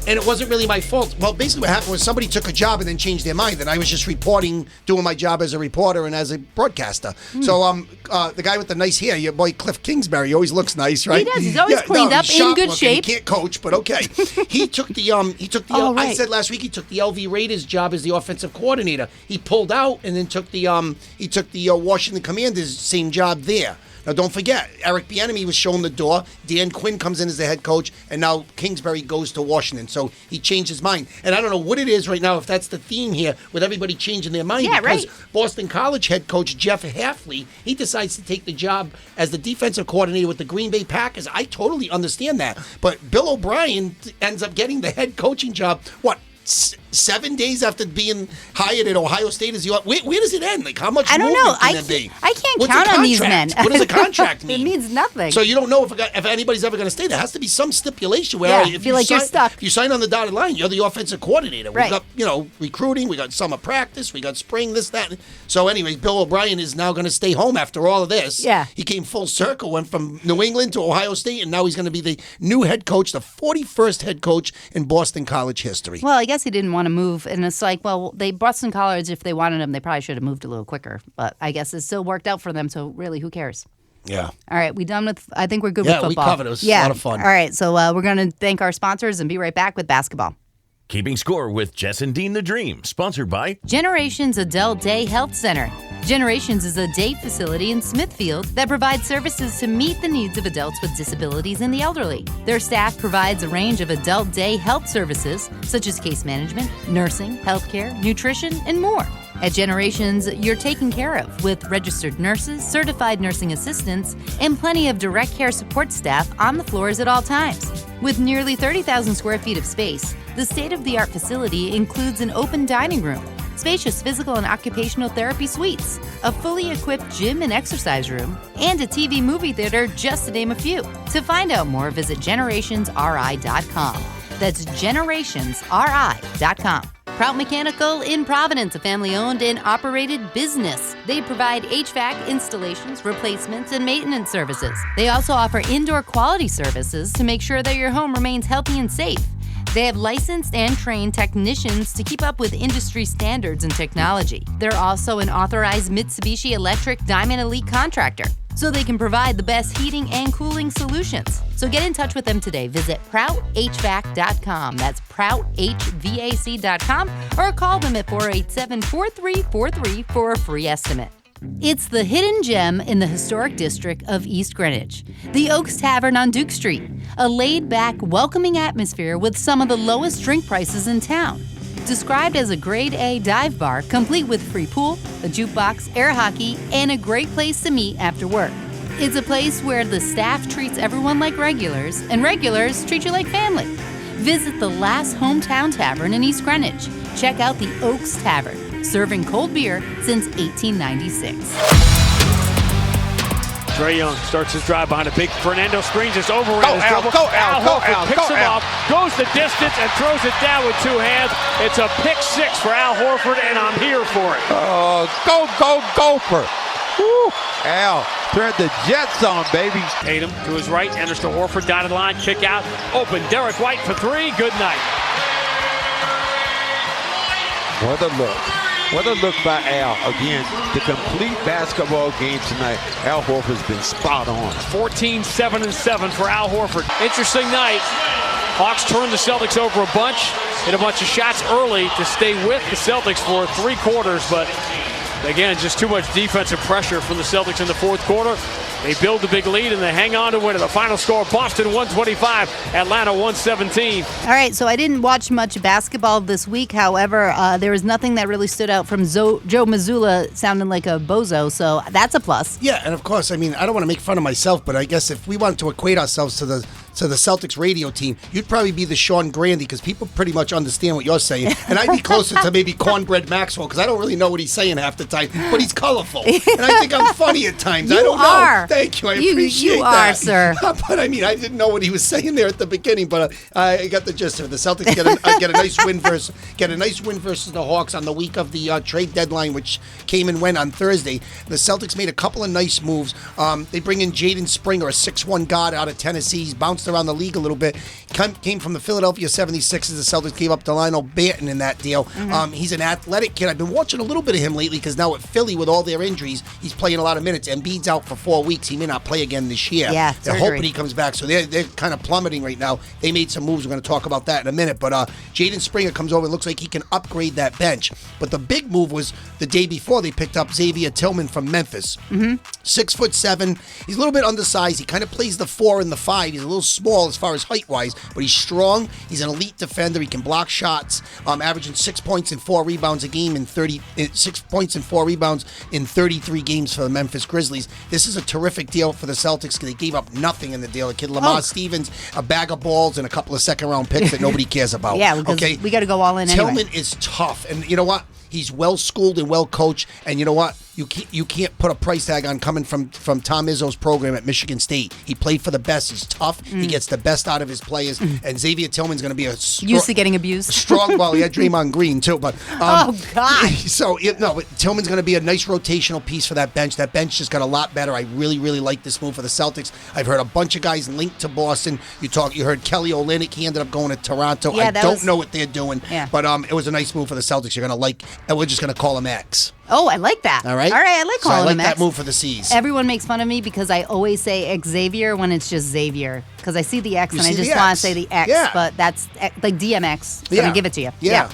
And it wasn't really my fault. Well, basically what happened was somebody took a job and then changed their mind, and I was just reporting, doing my job as a reporter and as a broadcaster. So the guy with the nice hair, your boy Cliff Kingsbury, he always looks nice, right? He does. He's always cleaned up, he's in good sharp-looking. shape. He can't coach, but okay. He took the Oh, right. I said last week he took the LV Raiders job as the offensive coordinator. He pulled out and then took the Washington Commanders same job there. Now, don't forget, Eric Bieniemy was shown the door. Dan Quinn comes in as the head coach, and now Kingsbury goes to Washington. So he changed his mind. And I don't know what it is right now, if that's the theme here, with everybody changing their mind. Yeah, because right. Boston College head coach Jeff Hafley, he decides to take the job as the defensive coordinator with the Green Bay Packers. I totally understand that. But Bill O'Brien ends up getting the head coaching job, 7 days after being hired at Ohio State as where does it end? Like, how much I don't know. movement can there be? I can't What's count a on these men. contract? What does a contract mean? It means nothing. So you don't know if anybody's ever going to stay. There has to be some stipulation where Yeah, if feel like you're stuck. If you sign on the dotted line, you're the offensive coordinator. Right. We've got recruiting, we got summer practice, we got spring, this, that. So anyway, Bill O'Brien is now going to stay home after all of this. Yeah. He came full circle, went from New England to Ohio State, and now he's going to be the new head coach, the 41st head coach in Boston College history. Well, I guess he didn't want to move, and it's like, well, Boston College, if they wanted him, they probably should have moved a little quicker. But I guess it still worked out for them, so really, who cares? Yeah. All right, we done with, I think we're good Yeah, with we football. covered it. It was a lot of fun. All right, so we're going to thank our sponsors and be right back with basketball. Keeping score with Jess and Dean the Dream, sponsored by Generations Adult Day Health Center. Generations is a day facility in Smithfield that provides services to meet the needs of adults with disabilities and the elderly. Their staff provides a range of adult day health services, such as case management, nursing, healthcare, nutrition, and more. At Generations, you're taken care of with registered nurses, certified nursing assistants, and plenty of direct care support staff on the floors at all times. With nearly 30,000 square feet of space, the state-of-the-art facility includes an open dining room, spacious physical and occupational therapy suites, a fully equipped gym and exercise room, and a TV movie theater, just to name a few. To find out more, visit generationsri.com. That's generationsri.com. Prout Mechanical in Providence, a family-owned and operated business. They provide HVAC installations, replacements, and maintenance services. They also offer indoor quality services to make sure that your home remains healthy and safe. They have licensed and trained technicians to keep up with industry standards and technology. They're also an authorized Mitsubishi Electric Diamond Elite contractor, so they can provide the best heating and cooling solutions. So get in touch with them today. Visit ProutHVAC.com. That's ProutHVAC.com, or call them at 487-4343 for a free estimate. It's the hidden gem in the historic district of East Greenwich, the Oaks Tavern on Duke Street, a laid-back, welcoming atmosphere with some of the lowest drink prices in town. Described as a grade A dive bar, complete with free pool, a jukebox, air hockey, and a great place to meet after work. It's a place where the staff treats everyone like regulars, and regulars treat you like family. Visit the last hometown tavern in East Greenwich. Check out the Oaks Tavern, serving cold beer since 1896. Trae Young starts his drive behind a big Fernando screens. It's over. Go Al, go Al, go Al, picks go him Al. off, goes the distance, and throws it down with two hands. It's a pick six for Al Horford, and I'm here for it. Oh, go Gopher. Woo. Al, turn the Jets on, baby. Tatum to his right, enters to Horford, dotted line, kick out, open. Derek White for three. Good night. What a look. What a look by Al. Again, the complete basketball game tonight. Al Horford's been spot on. 14, 7, and 7 for Al Horford. Interesting night. Hawks turned the Celtics over a bunch, hit a bunch of shots early to stay with the Celtics for 3 quarters, but again, just too much defensive pressure from the Celtics in the fourth quarter. They build the big lead and they hang on to win it. The final score, Boston 125, Atlanta 117. All right, so I didn't watch much basketball this week. However, there was nothing that really stood out from Joe Mazzulla sounding like a bozo, so that's a plus. Yeah, and of course, I mean, I don't want to make fun of myself, but I guess if we wanted to equate ourselves to the Celtics radio team, you'd probably be the Sean Grandy, because people pretty much understand what you're saying. And I'd be closer to maybe Cornbread Maxwell, because I don't really know what he's saying half the time, but he's colorful. And I think I'm funny at times. I don't know. Thank you. I appreciate that. You are, sir. But I mean, I didn't know what he was saying there at the beginning, but I got the gist of it. The Celtics get a nice win versus the Hawks on the week of the trade deadline, which came and went on Thursday. The Celtics made a couple of nice moves. They bring in Jaden Springer, a 6'1" guard out of Tennessee. He's bounced around the league a little bit. Came from the Philadelphia 76ers. The Celtics gave up to Lionel Banton in that deal. He's an athletic kid. I've been watching a little bit of him lately, because now at Philly, with all their injuries, he's playing a lot of minutes. Embiid's out for 4 weeks. He may not play again this year. Yeah, they're hoping he comes back. So they're kind of plummeting right now. They made some moves. We're going to talk about that in a minute. But Jaden Springer comes over and looks like he can upgrade that bench. But the big move was the day before they picked up Xavier Tillman from Memphis. 6'7". He's a little bit undersized. He kind of plays the 4 and the 5. He's a little small as far as height-wise, but he's strong. He's an elite defender. He can block shots, averaging 6 points and 4 rebounds a game in 6 points and 4 rebounds in 33 games for the Memphis Grizzlies. This is a terrific deal for the Celtics, because they gave up nothing in the deal. The kid Lamar Stevens, a bag of balls, and a couple of second-round picks that nobody cares about. Yeah, because we got to go all in anyway. Tillman is tough, and you know what? He's well-schooled and well-coached, and you know what? You can't put a price tag on coming from Tom Izzo's program at Michigan State. He played for the best. He's tough. He gets the best out of his players. And Xavier Tillman's going to be used to getting abused. Strong. Well, he had Draymond Green too, but oh God. So but Tillman's going to be a nice rotational piece for that bench. That bench just got a lot better. I really, really like this move for the Celtics. I've heard a bunch of guys linked to Boston. You heard Kelly Olynyk. He ended up going to Toronto. Yeah, I don't know what they're doing, but it was a nice move for the Celtics. You're going to like, and we're just going to call him X. Oh, I like that. All right. I like calling him I like X. that move for the C's. Everyone makes fun of me because I always say Xavier when it's just Xavier, because I see the X and I just want to say the X, but that's like DMX. So I'm going to give it to you. Yeah.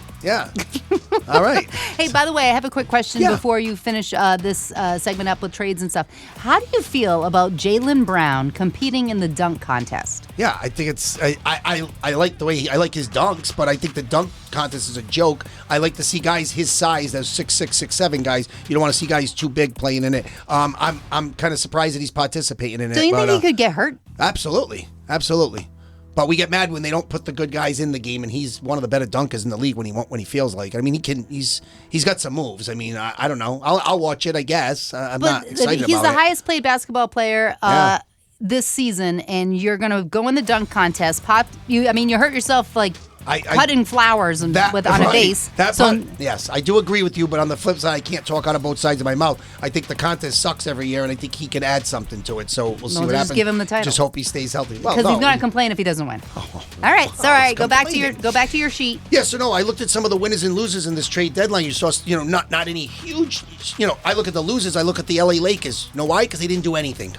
All right. Hey, by the way, I have a quick question before you finish this segment up with trades and stuff. How do you feel about Jaylen Brown competing in the dunk contest? Yeah, I think it's I like the way I like his dunks, but I think the dunk contest is a joke. I like to see guys his size, those 6'6", 6'7" guys. You don't want to see guys too big playing in it. I'm kind of surprised that he's participating in it. Do you think he could get hurt? Absolutely. But we get mad when they don't put the good guys in the game, and he's one of the better dunkers in the league when he feels like. I mean, he's got some moves. I mean, I don't know. I'll watch it, I guess. I'm not excited about it. He's the highest paid basketball player this season, and you're gonna go in the dunk contest. You hurt yourself like cutting flowers on a vase. Yes, I do agree with you, but on the flip side, I can't talk out of both sides of my mouth. I think the contest sucks every year, and I think he can add something to it. So we'll see what happens. Just give him the title. Just hope he stays healthy. Because he's going to complain if he doesn't win. All right, Go back to your sheet. Yeah, so no, I looked at some of the winners and losers in this trade deadline. You saw, not any huge. I look at the losers. I look at the LA Lakers. You know why? Because they didn't do anything.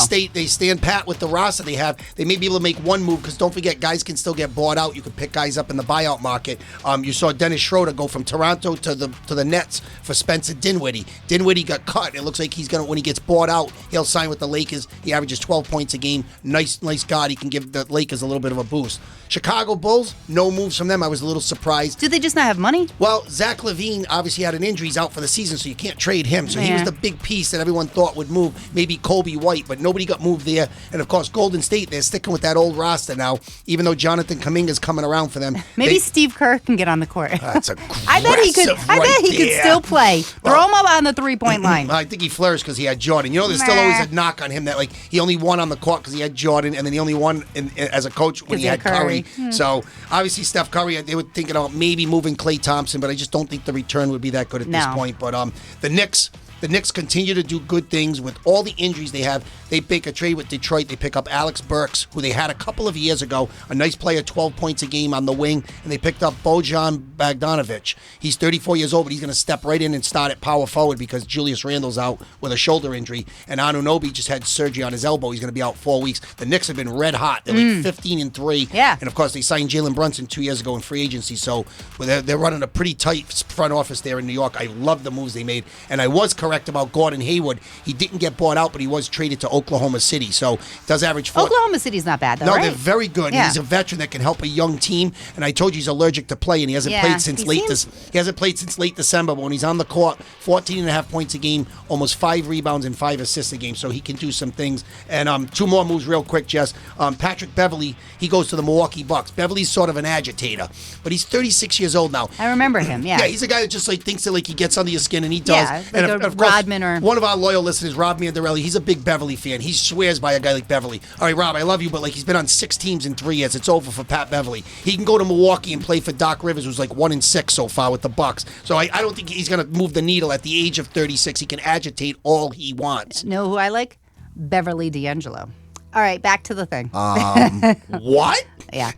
They stand pat with the roster they have. They may be able to make one move because don't forget, guys can still get bought out. You can pick guys up in the buyout market. You saw Dennis Schroeder go from Toronto to the Nets for Spencer Dinwiddie. Dinwiddie got cut. It looks like he's gonna, when he gets bought out, he'll sign with the Lakers. He averages 12 points a game. Nice guard. He can give the Lakers a little bit of a boost. Chicago Bulls, no moves from them. I was a little surprised. Did they just not have money? Well, Zach LaVine obviously had an injury. He's out for the season, so you can't trade him. So he was the big piece that everyone thought would move. Maybe Kobe White, but nobody got moved there. And of course, Golden State, they're sticking with that old roster now, even though Jonathan Kuminga's coming around for them. Maybe Steve Kerr can get on the court. That's I bet he could. I bet he could still play. Throw him up on the 3-point line. I think he flourished because he had Jordan. There's still always a knock on him that he only won on the court because he had Jordan, and then he only won as a coach when he had Curry. So obviously Steph Curry, they were thinking about maybe moving Klay Thompson, but I just don't think the return would be that good at this point. But the Knicks continue to do good things with all the injuries they have. They make a trade with Detroit. They pick up Alex Burks, who they had a couple of years ago, a nice player, 12 points a game on the wing, and they picked up Bojan Bogdanovic. He's 34 years old, but he's going to step right in and start at power forward because Julius Randle's out with a shoulder injury, and Anunoby just had surgery on his elbow. He's going to be out 4 weeks. The Knicks have been red hot. They're like 15-3. Yeah. And, of course, they signed Jalen Brunson 2 years ago in free agency, so they're running a pretty tight front office there in New York. I love the moves they made, and I was correct about Gordon Hayward. He didn't get bought out, but he was traded to Oklahoma City, so does average 4. Oklahoma City's not bad, though, No, right? they're very good. Yeah. He's a veteran that can help a young team, and I told you he's allergic to play, and he hasn't played since he hasn't played since late December, but when he's on the court, 14.5 points a game, almost 5 rebounds and 5 assists a game, so he can do some things. And 2 more moves real quick, Jess. Patrick Beverley, he goes to the Milwaukee Bucks. Beverley's sort of an agitator, but he's 36 years old now. I remember him, yeah. Yeah, he's a guy that just thinks that he gets under your skin, and he does. Yeah, and of Rodman or... One of our loyal listeners, Rob Mandarelli, he's a big Beverly fan. He swears by a guy like Beverly. All right, Rob, I love you, but he's been on 6 teams in 3 years. It's over for Pat Beverly. He can go to Milwaukee and play for Doc Rivers, who's 1-6 so far with the Bucks. So I don't think he's going to move the needle at the age of 36. He can agitate all he wants. Know who I like? Beverly D'Angelo. All right, back to the thing. What? Yeah.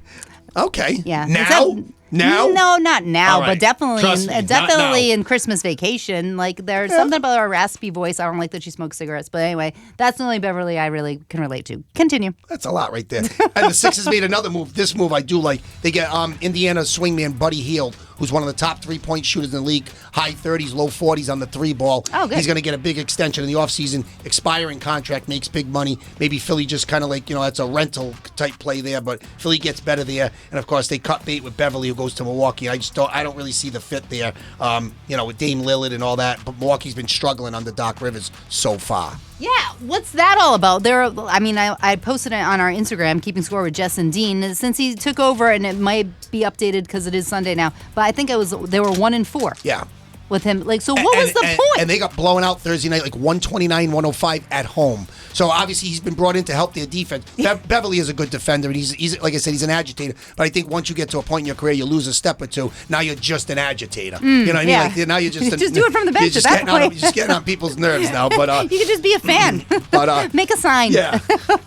Okay. Yeah. Now? No, not now, Right. but definitely, Trust me, not now. in Christmas Vacation. There's something about her raspy voice. I don't like that she smokes cigarettes, but anyway, that's the only Beverly I really can relate to. Continue. That's a lot right there. And the Sixers made another move. This move I do like. They get Indiana swingman Buddy Hield, who's one of the top 3-point shooters in the league. High 30s, low 40s on the 3-ball. Oh, good. He's going to get a big extension in the offseason. Expiring contract, makes big money. Maybe Philly just kind of that's a rental type play there, but Philly gets better there. And of course, they cut bait with Beverly, who goes to Milwaukee. I don't really see the fit there, with Dame Lillard and all that. But Milwaukee's been struggling under Doc Rivers so far. Yeah, what's that all about? I posted it on our Instagram, Keeping Score with Jess and Dean, since he took over, and it might be updated because it is Sunday now. But I think they were 1-4. Yeah. With him, what was the point? And they got blown out Thursday night, 129-105 at home. So obviously he's been brought in to help their defense. Beverly is a good defender, and he's like I said, he's an agitator. But I think once you get to a point in your career, you lose a step or two. Now you're just an agitator. You know what I mean? Yeah. Now you're just just do it from the bench at that point. You're just getting on people's nerves now. But you could just be a fan. But make a sign. Yeah.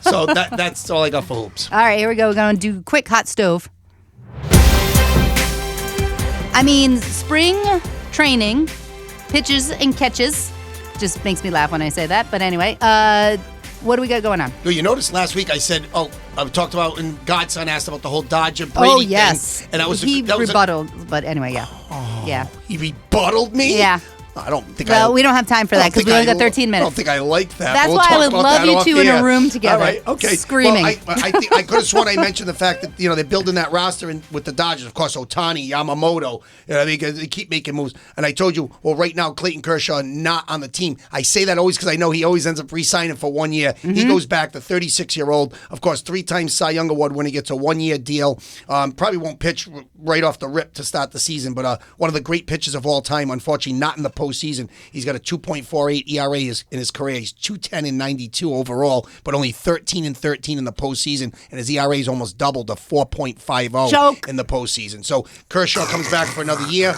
So that's all I got for hoops. All right, here we go. We're going to do quick hot stove. Spring training. Pitches and catches. Just makes me laugh when I say that. But anyway, what do we got going on? Well, you noticed last week I said, I talked about when Godson asked about the whole Dodger Brady yes. thing. And that was he rebutted, but anyway, yeah. Yeah. He rebutted me? Yeah. I don't think we don't have time for that because we only got 13 minutes. I don't think I like that. That's why I would love you two in a room together. All right, okay. Screaming. Well, I think I could have sworn I mentioned the fact that they're building that roster with the Dodgers. Of course, Ohtani, Yamamoto. They keep making moves. And I told you, right now Clayton Kershaw not on the team. I say that always because I know he always ends up re-signing for 1 year. Mm-hmm. He goes back, the 36-year-old. Of course, 3-time Cy Young Award winner, gets a 1-year deal. Probably won't pitch right off the rip to start the season, but one of the great pitchers of all time. Unfortunately, not in the postseason. He's got a 2.48 ERA in his career. He's 2.10-92 overall, but only 13-13 in the postseason, and his ERA is almost doubled to 4.50 in the postseason. So Kershaw comes back for another year.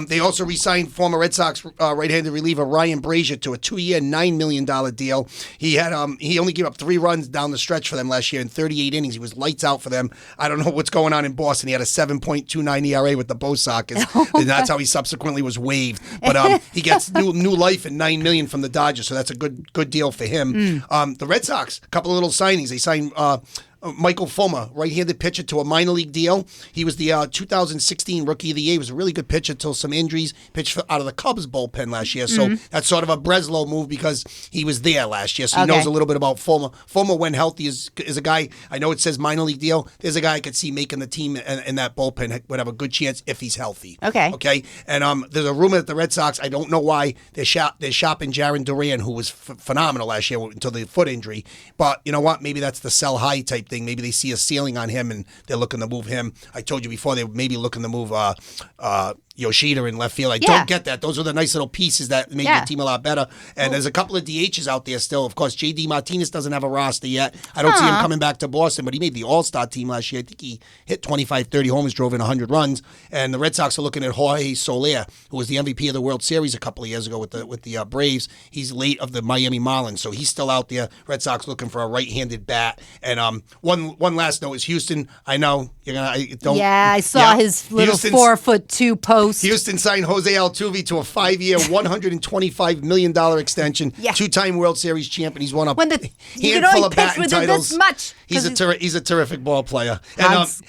They also re-signed former Red Sox right-handed reliever Ryan Brazier to a 2-year, $9 million deal. He only gave up 3 runs down the stretch for them last year in 38 innings. He was lights out for them. I don't know what's going on in Boston. He had a 7.29 ERA with the Bo Sockers, and that's how he subsequently was waived. But he gets new life and $9 million from the Dodgers, so that's a good deal for him. The Red Sox, a couple of little signings. They signed Michael Fulmer, right-handed pitcher, to a minor league deal. He was the 2016 Rookie of the Year. He was a really good pitcher until some injuries. Pitched out of the Cubs bullpen last year. So that's sort of a Breslow move because he was there last year. So he knows a little bit about Fulmer. Fulmer, when healthy, is a guy, I know it says minor league deal. There's a guy I could see making the team in that bullpen would have a good chance if he's healthy. Okay. And there's a rumor that the Red Sox, I don't know why, they're shopping Jarren Duran, who was phenomenal last year until the foot injury. But you know what? Maybe that's the sell high type thing. Maybe they see a ceiling on him and they're looking to move him. I told you before they were maybe looking to move Yoshida in left field. I don't get that. Those are the nice little pieces that made your team a lot better. And there's a couple of DHs out there still. Of course, J.D. Martinez doesn't have a roster yet. I don't see him coming back to Boston, but he made the All-Star team last year. I think he hit 25, 30 homers, drove in 100 runs. And the Red Sox are looking at Jorge Soler, who was the MVP of the World Series a couple of years ago with the Braves. He's late of the Miami Marlins, so he's still out there. Red Sox looking for a right-handed bat. And one last note is Houston. I know you're gonna don't. Yeah, I saw his little 4'2" post. Houston signed Jose Altuve to a 5-year, $125 million extension. Two-time World Series champion. He's won a handful of batting titles. He's a terrific ball player.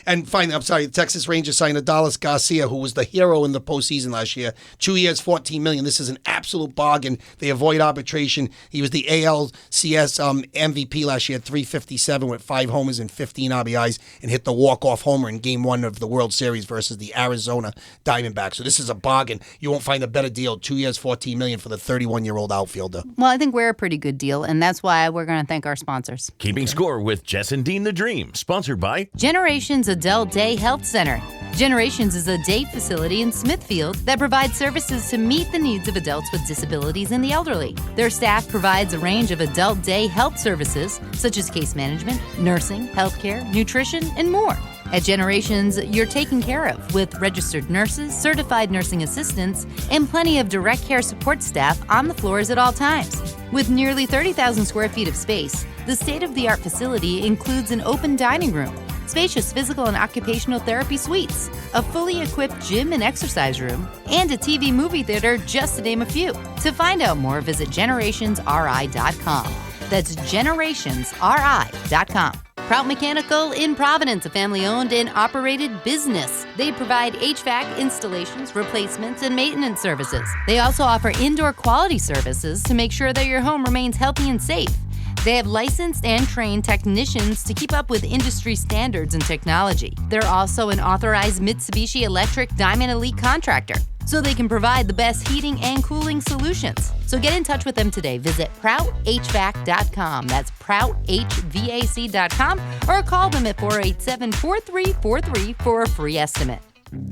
And finally, I'm sorry, the Texas Rangers signed Adolis Garcia, who was the hero in the postseason last year. 2 years, $14 million. This is an absolute bargain. They avoid arbitration. He was the ALCS MVP last year, 357 with 5 homers and 15 RBIs, and hit the walk-off homer in Game 1 of the World Series versus the Arizona Diamondbacks. So this is a bargain. You won't find a better deal. 2 years, $14 million for the 31-year-old outfielder. Well, I think we're a pretty good deal, and that's why we're going to thank our sponsors. Keeping score with Jess and Dean the Dream, sponsored by Generations Adult Day Health Center. Generations is a day facility in Smithfield that provides services to meet the needs of adults with disabilities and the elderly. Their staff provides a range of adult day health services, such as case management, nursing, healthcare, nutrition, and more. At Generations, you're taken care of with registered nurses, certified nursing assistants, and plenty of direct care support staff on the floors at all times. With nearly 30,000 square feet of space, the state-of-the-art facility includes an open dining room, spacious physical and occupational therapy suites, a fully equipped gym and exercise room, and a TV movie theater, just to name a few. To find out more, visit generationsri.com. That's generationsri.com. Prout Mechanical in Providence, a family-owned and operated business. They provide HVAC installations, replacements, and maintenance services. They also offer indoor quality services to make sure that your home remains healthy and safe. They have licensed and trained technicians to keep up with industry standards and technology. They're also an authorized Mitsubishi Electric Diamond Elite contractor, so they can provide the best heating and cooling solutions. So get in touch with them today. Visit ProutHVAC.com. That's ProutHVAC.com, or call them at 487-4343 for a free estimate.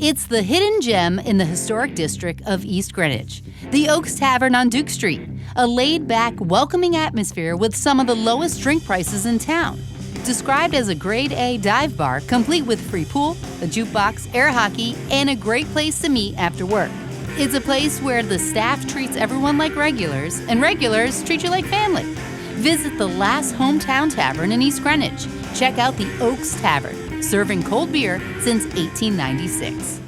It's the hidden gem in the historic district of East Greenwich, the Oaks Tavern on Duke Street, a laid-back, welcoming atmosphere with some of the lowest drink prices in town. Described as a grade A dive bar, complete with free pool, a jukebox, air hockey, and a great place to meet after work. It's a place where the staff treats everyone like regulars, and regulars treat you like family. Visit the last hometown tavern in East Greenwich. Check out the Oaks Tavern, serving cold beer since 1896.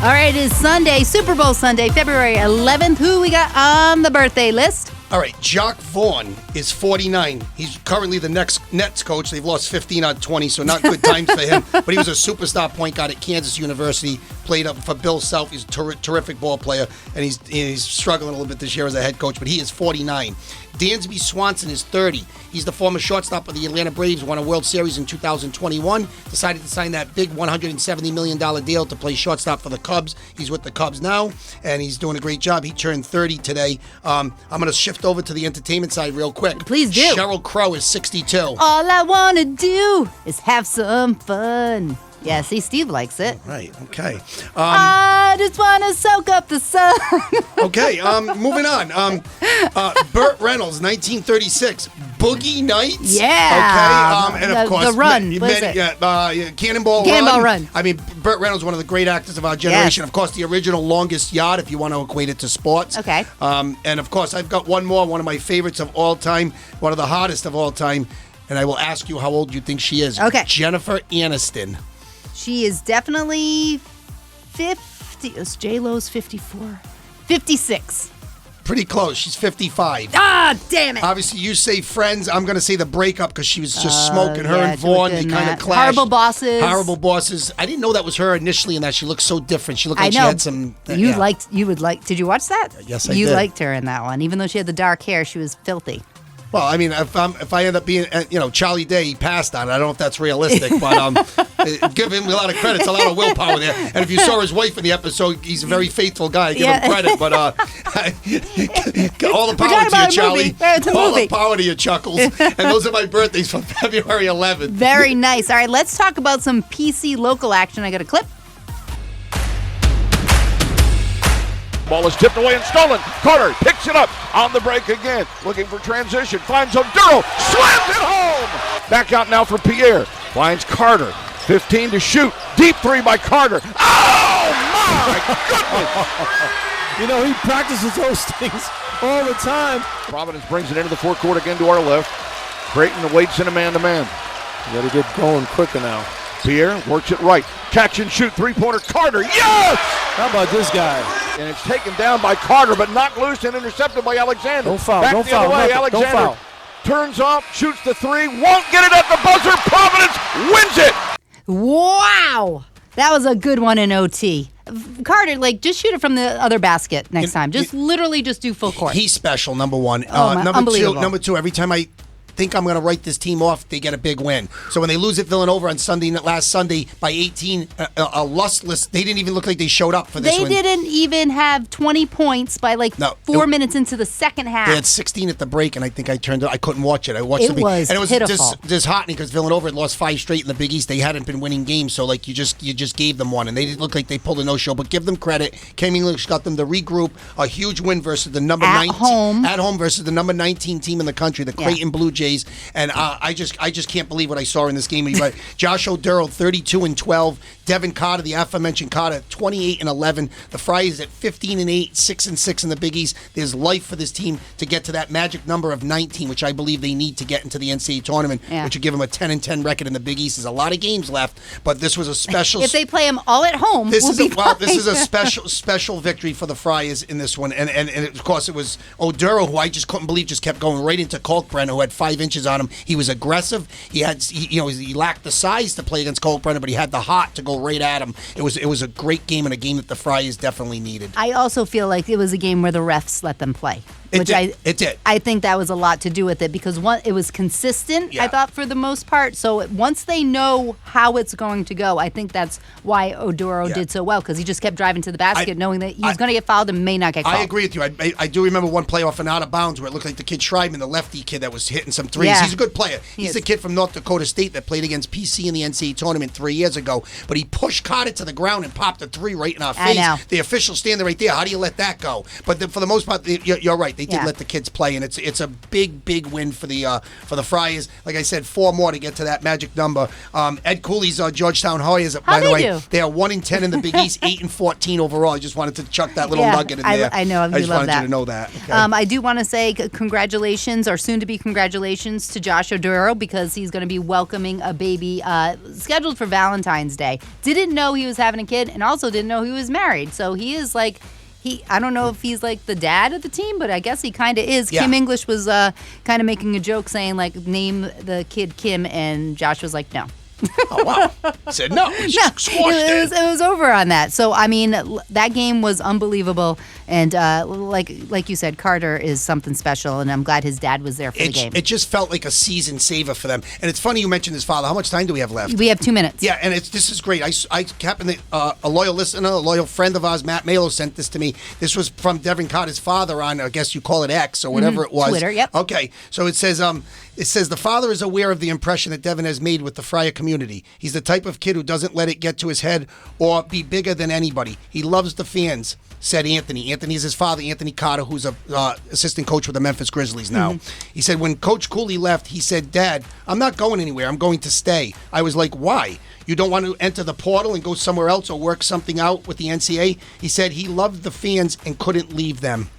All right, it is Sunday, Super Bowl Sunday, February 11th. Who we got on the birthday list? All right, Jock Vaughn is 49. He's currently the next Nets coach. They've lost 15 out of 20, so not good times for him. But he was a superstar point guard at Kansas University, played up for Bill Self. He's a terrific ball player, and he's struggling a little bit this year as a head coach, but he is 49. Dansby Swanson is 30. He's the former shortstop of the Atlanta Braves, won a World Series in 2021, decided to sign that big $170 million deal to play shortstop for the Cubs. He's with the Cubs now, and he's doing a great job. He turned 30 today. I'm going to shift over to the entertainment side real quick. Please do. Sheryl Crow is 62. All I want to do is have some fun. Yeah, see, Steve likes it. Right, okay. I just want to soak up the sun. Okay, moving on. Burt Reynolds, 1936, Boogie Nights. Yeah. Okay, and of course, The Run. What is it? Cannonball Run. I mean, Burt Reynolds, one of the great actors of our generation. Yes. Of course, the original Longest Yard, if you want to equate it to sports. Okay. And of course, I've got one more, one of my favorites of all time, one of the hottest of all time, and I will ask you how old you think she is. Okay. Jennifer Aniston. She is definitely 50. J-Lo's 54. 56. Pretty close. She's 55. Ah, damn it. Obviously, you say Friends. I'm going to say the breakup because she was just smoking. Her and Vaughn, they kind of clashed. Horrible Bosses. Horrible Bosses. I didn't know that was her initially in that. She looked so different. She looked like she had some... Did you watch that? Yes, I did. You did. liked her in that one. Even though she had the dark hair, she was filthy. Well, I mean, if I end up being, Charlie Day, he passed on it. I don't know if that's realistic, but give him a lot of credit. It's a lot of willpower there. And if you saw his wife in the episode, he's a very faithful guy. Give him credit, but all the power to you, Charlie. All the power to you, Chuckles. And those are my birthdays from February 11th. Very nice. All right, let's talk about some PC local action. I got a clip. Ball is tipped away and stolen. Carter picks it up on the break again. Looking for transition. Finds ODuro. Slams it home. Back out now for Pierre. Finds Carter. 15 to shoot. Deep three by Carter. Oh, my goodness. He practices those things all the time. Providence brings it into the forecourt again to our left. Creighton awaits in a man-to-man. You got to get going quicker now. Pierre works it right. Catch and shoot. Three-pointer. Carter. Yes! How about this guy? And it's taken down by Carter, but knocked loose and intercepted by Alexander. Don't foul. Back Don't the foul. other way. Nothing. Alexander Don't foul. turns off, shoots the three, won't get it at the buzzer. Providence wins it. Wow. That was a good one in OT. Carter, just shoot it from the other basket next time. Literally just do full court. He's special, number one. Unbelievable. Number two, every time I think I'm going to write this team off, they get a big win. So when they lose at Villanova on last Sunday by 18, a lustless, they didn't even look like they showed up for this one. They didn't even have 20 points by 4 minutes into the second half. They had 16 at the break, and I think I couldn't watch it. I watched it. And it was pitiful. disheartening because Villanova had lost 5 straight in the Big East. They hadn't been winning games, so you just gave them one, and they didn't look like they pulled a no-show. But give them credit. Cam English got them to regroup. A huge win versus the number 19 at home versus the number 19 team in the country, the Creighton Blue Jays, and I just can't believe what I saw in this game. Josh Oduro, 32-12. Devin Carter, the aforementioned Carter, 28-11. The Friars at 15-8, 6-6 in the Big East. There's life for this team to get to that magic number of 19, which I believe they need to get into the NCAA tournament, which would give them a 10-10 record in the Big East. There's a lot of games left, but this was a special. If they play them all at home, this is a special victory for the Friars in this one, and of course it was Oduro, who I just couldn't believe, just kept going right into Kalkbrenner, who had 5 inches on him. He was aggressive. He lacked the size to play against Kalkbrenner, but he had the heart to go right at him. It was a great game, and a game that the Friars definitely needed. I also feel like it was a game where the refs let them play. It did. I think that was a lot to do with it because it was consistent, I thought, for the most part. So once they know how it's going to go, I think that's why Oduro did so well, because he just kept driving to the basket knowing that he was going to get fouled and may not get called. I agree with you. I do remember one play off and out of bounds where it looked like the kid Schreiman, the lefty kid that was hitting some threes. Yeah. He's a good player. He's the kid from North Dakota State that played against PC in the NCAA tournament 3 years ago. But he pushed Carter to the ground and popped a 3 right in our face. I know. The official standing right there. How do you let that go? But for the most part, you're right. They did let the kids play, and it's a big win for the Friars. Like I said, 4 more to get to that magic number. Ed Cooley's Georgetown Hoyas, by the way, they are 1-10 in the Big East, 8-14 overall. I just wanted to chuck that little nugget in there. I know. I just wanted you to know that. Okay. I do want to say congratulations, or soon to be congratulations, to Josh Oduro, because he's going to be welcoming a baby scheduled for Valentine's Day. Didn't know he was having a kid, and also didn't know he was married. So he is I don't know if he's like the dad of the team, but I guess he kind of is. Yeah. Kim English was kind of making a joke saying, name the kid Kim, and Josh was like, no. Oh, wow. He said no. It was over on that. So, I mean, that game was unbelievable. And like you said, Carter is something special, and I'm glad his dad was there for the game. It just felt like a season saver for them. And it's funny you mentioned his father. How much time do we have left? We have 2 minutes. Yeah, and this is great. I happened to, a loyal listener, a loyal friend of ours, Matt Malo, sent this to me. This was from Devin Carter's father on, I guess you call it X or whatever it was. Twitter, yep. Okay, so it says, It says the father is aware of the impression that Devin has made with the Friar community. He's the type of kid who doesn't let it get to his head or be bigger than anybody. He loves the fans, said Anthony. Anthony is his father, Anthony Carter, who's a assistant coach with the Memphis Grizzlies now. He said when Coach Cooley left, he said, Dad, I'm not going anywhere. I'm going to stay. I was like, why? You don't want to enter the portal and go somewhere else or work something out with the NCAA? He said he loved the fans and couldn't leave them.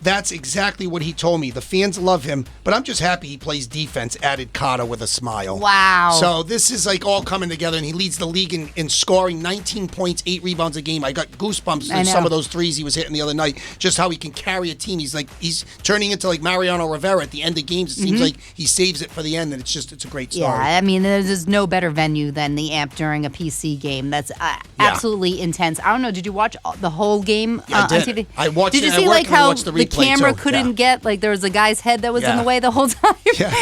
That's exactly what he told me. The fans love him, but I'm just happy he plays defense, added Carter with a smile. Wow. So this is like all coming together, and he leads the league in scoring 19 points, 8 rebounds a game. I got goosebumps in some of those threes he was hitting the other night, just how he can carry a team. He's turning into like Mariano Rivera at the end of games. It seems like he saves it for the end, and it's a great story. Yeah, I mean, there's no better venue than the AMP during a PC game. That's absolutely intense. I don't know, did you watch the whole game on TV? I watched Did you it. see like how the camera too. couldn't get, like there was a guy's head that was in the way the whole time,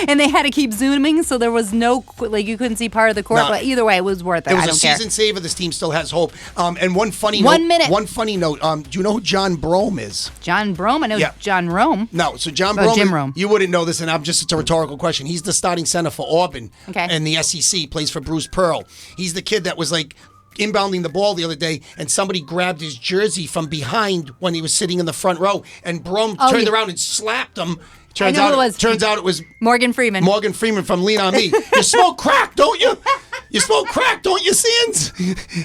and they had to keep zooming, so there was no, like you couldn't see part of the court, but either way, it was worth it. It was I don't a season care. saver. This team still has hope. And one funny note. Do you know who John Brome is? John Brome? I know John Rome. No, so John Oh, Brome. Jim Rome. You wouldn't know this, and it's a rhetorical question. He's the starting center for Auburn in the SEC, plays for Bruce Pearl. He's the kid that was like inbounding the ball the other day, and somebody grabbed his jersey from behind when he was sitting in the front row, and Brome turned around and slapped him. Turns out it was Morgan Freeman. Morgan Freeman from Lean On Me. You smoke crack, don't you? You smoke crack, don't you, Sands?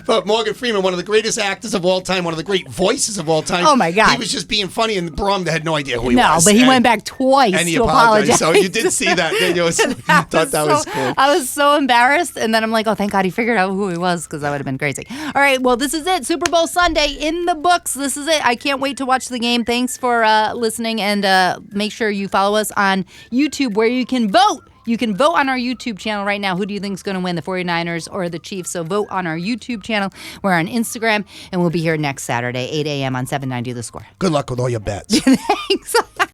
But Morgan Freeman, one of the greatest actors of all time, one of the great voices of all time. Oh, my God. He was just being funny, and Brum had no idea who he was. No, but he went back twice and he to apologized. apologize. So you did see that, didn't you? Thought that was cool. I was so embarrassed, and then I'm like, oh, thank God he figured out who he was, because that would have been crazy. All right, well, this is it. Super Bowl Sunday in the books. This is it. I can't wait to watch the game. Thanks for listening, and make sure you follow us on YouTube, where you can vote. You can vote on our YouTube channel right now. Who do you think is going to win, the 49ers or the Chiefs? So vote on our YouTube channel. We're on Instagram, and we'll be here next Saturday, 8 a.m. on 790 The Score. Good luck with all your bets. Thanks.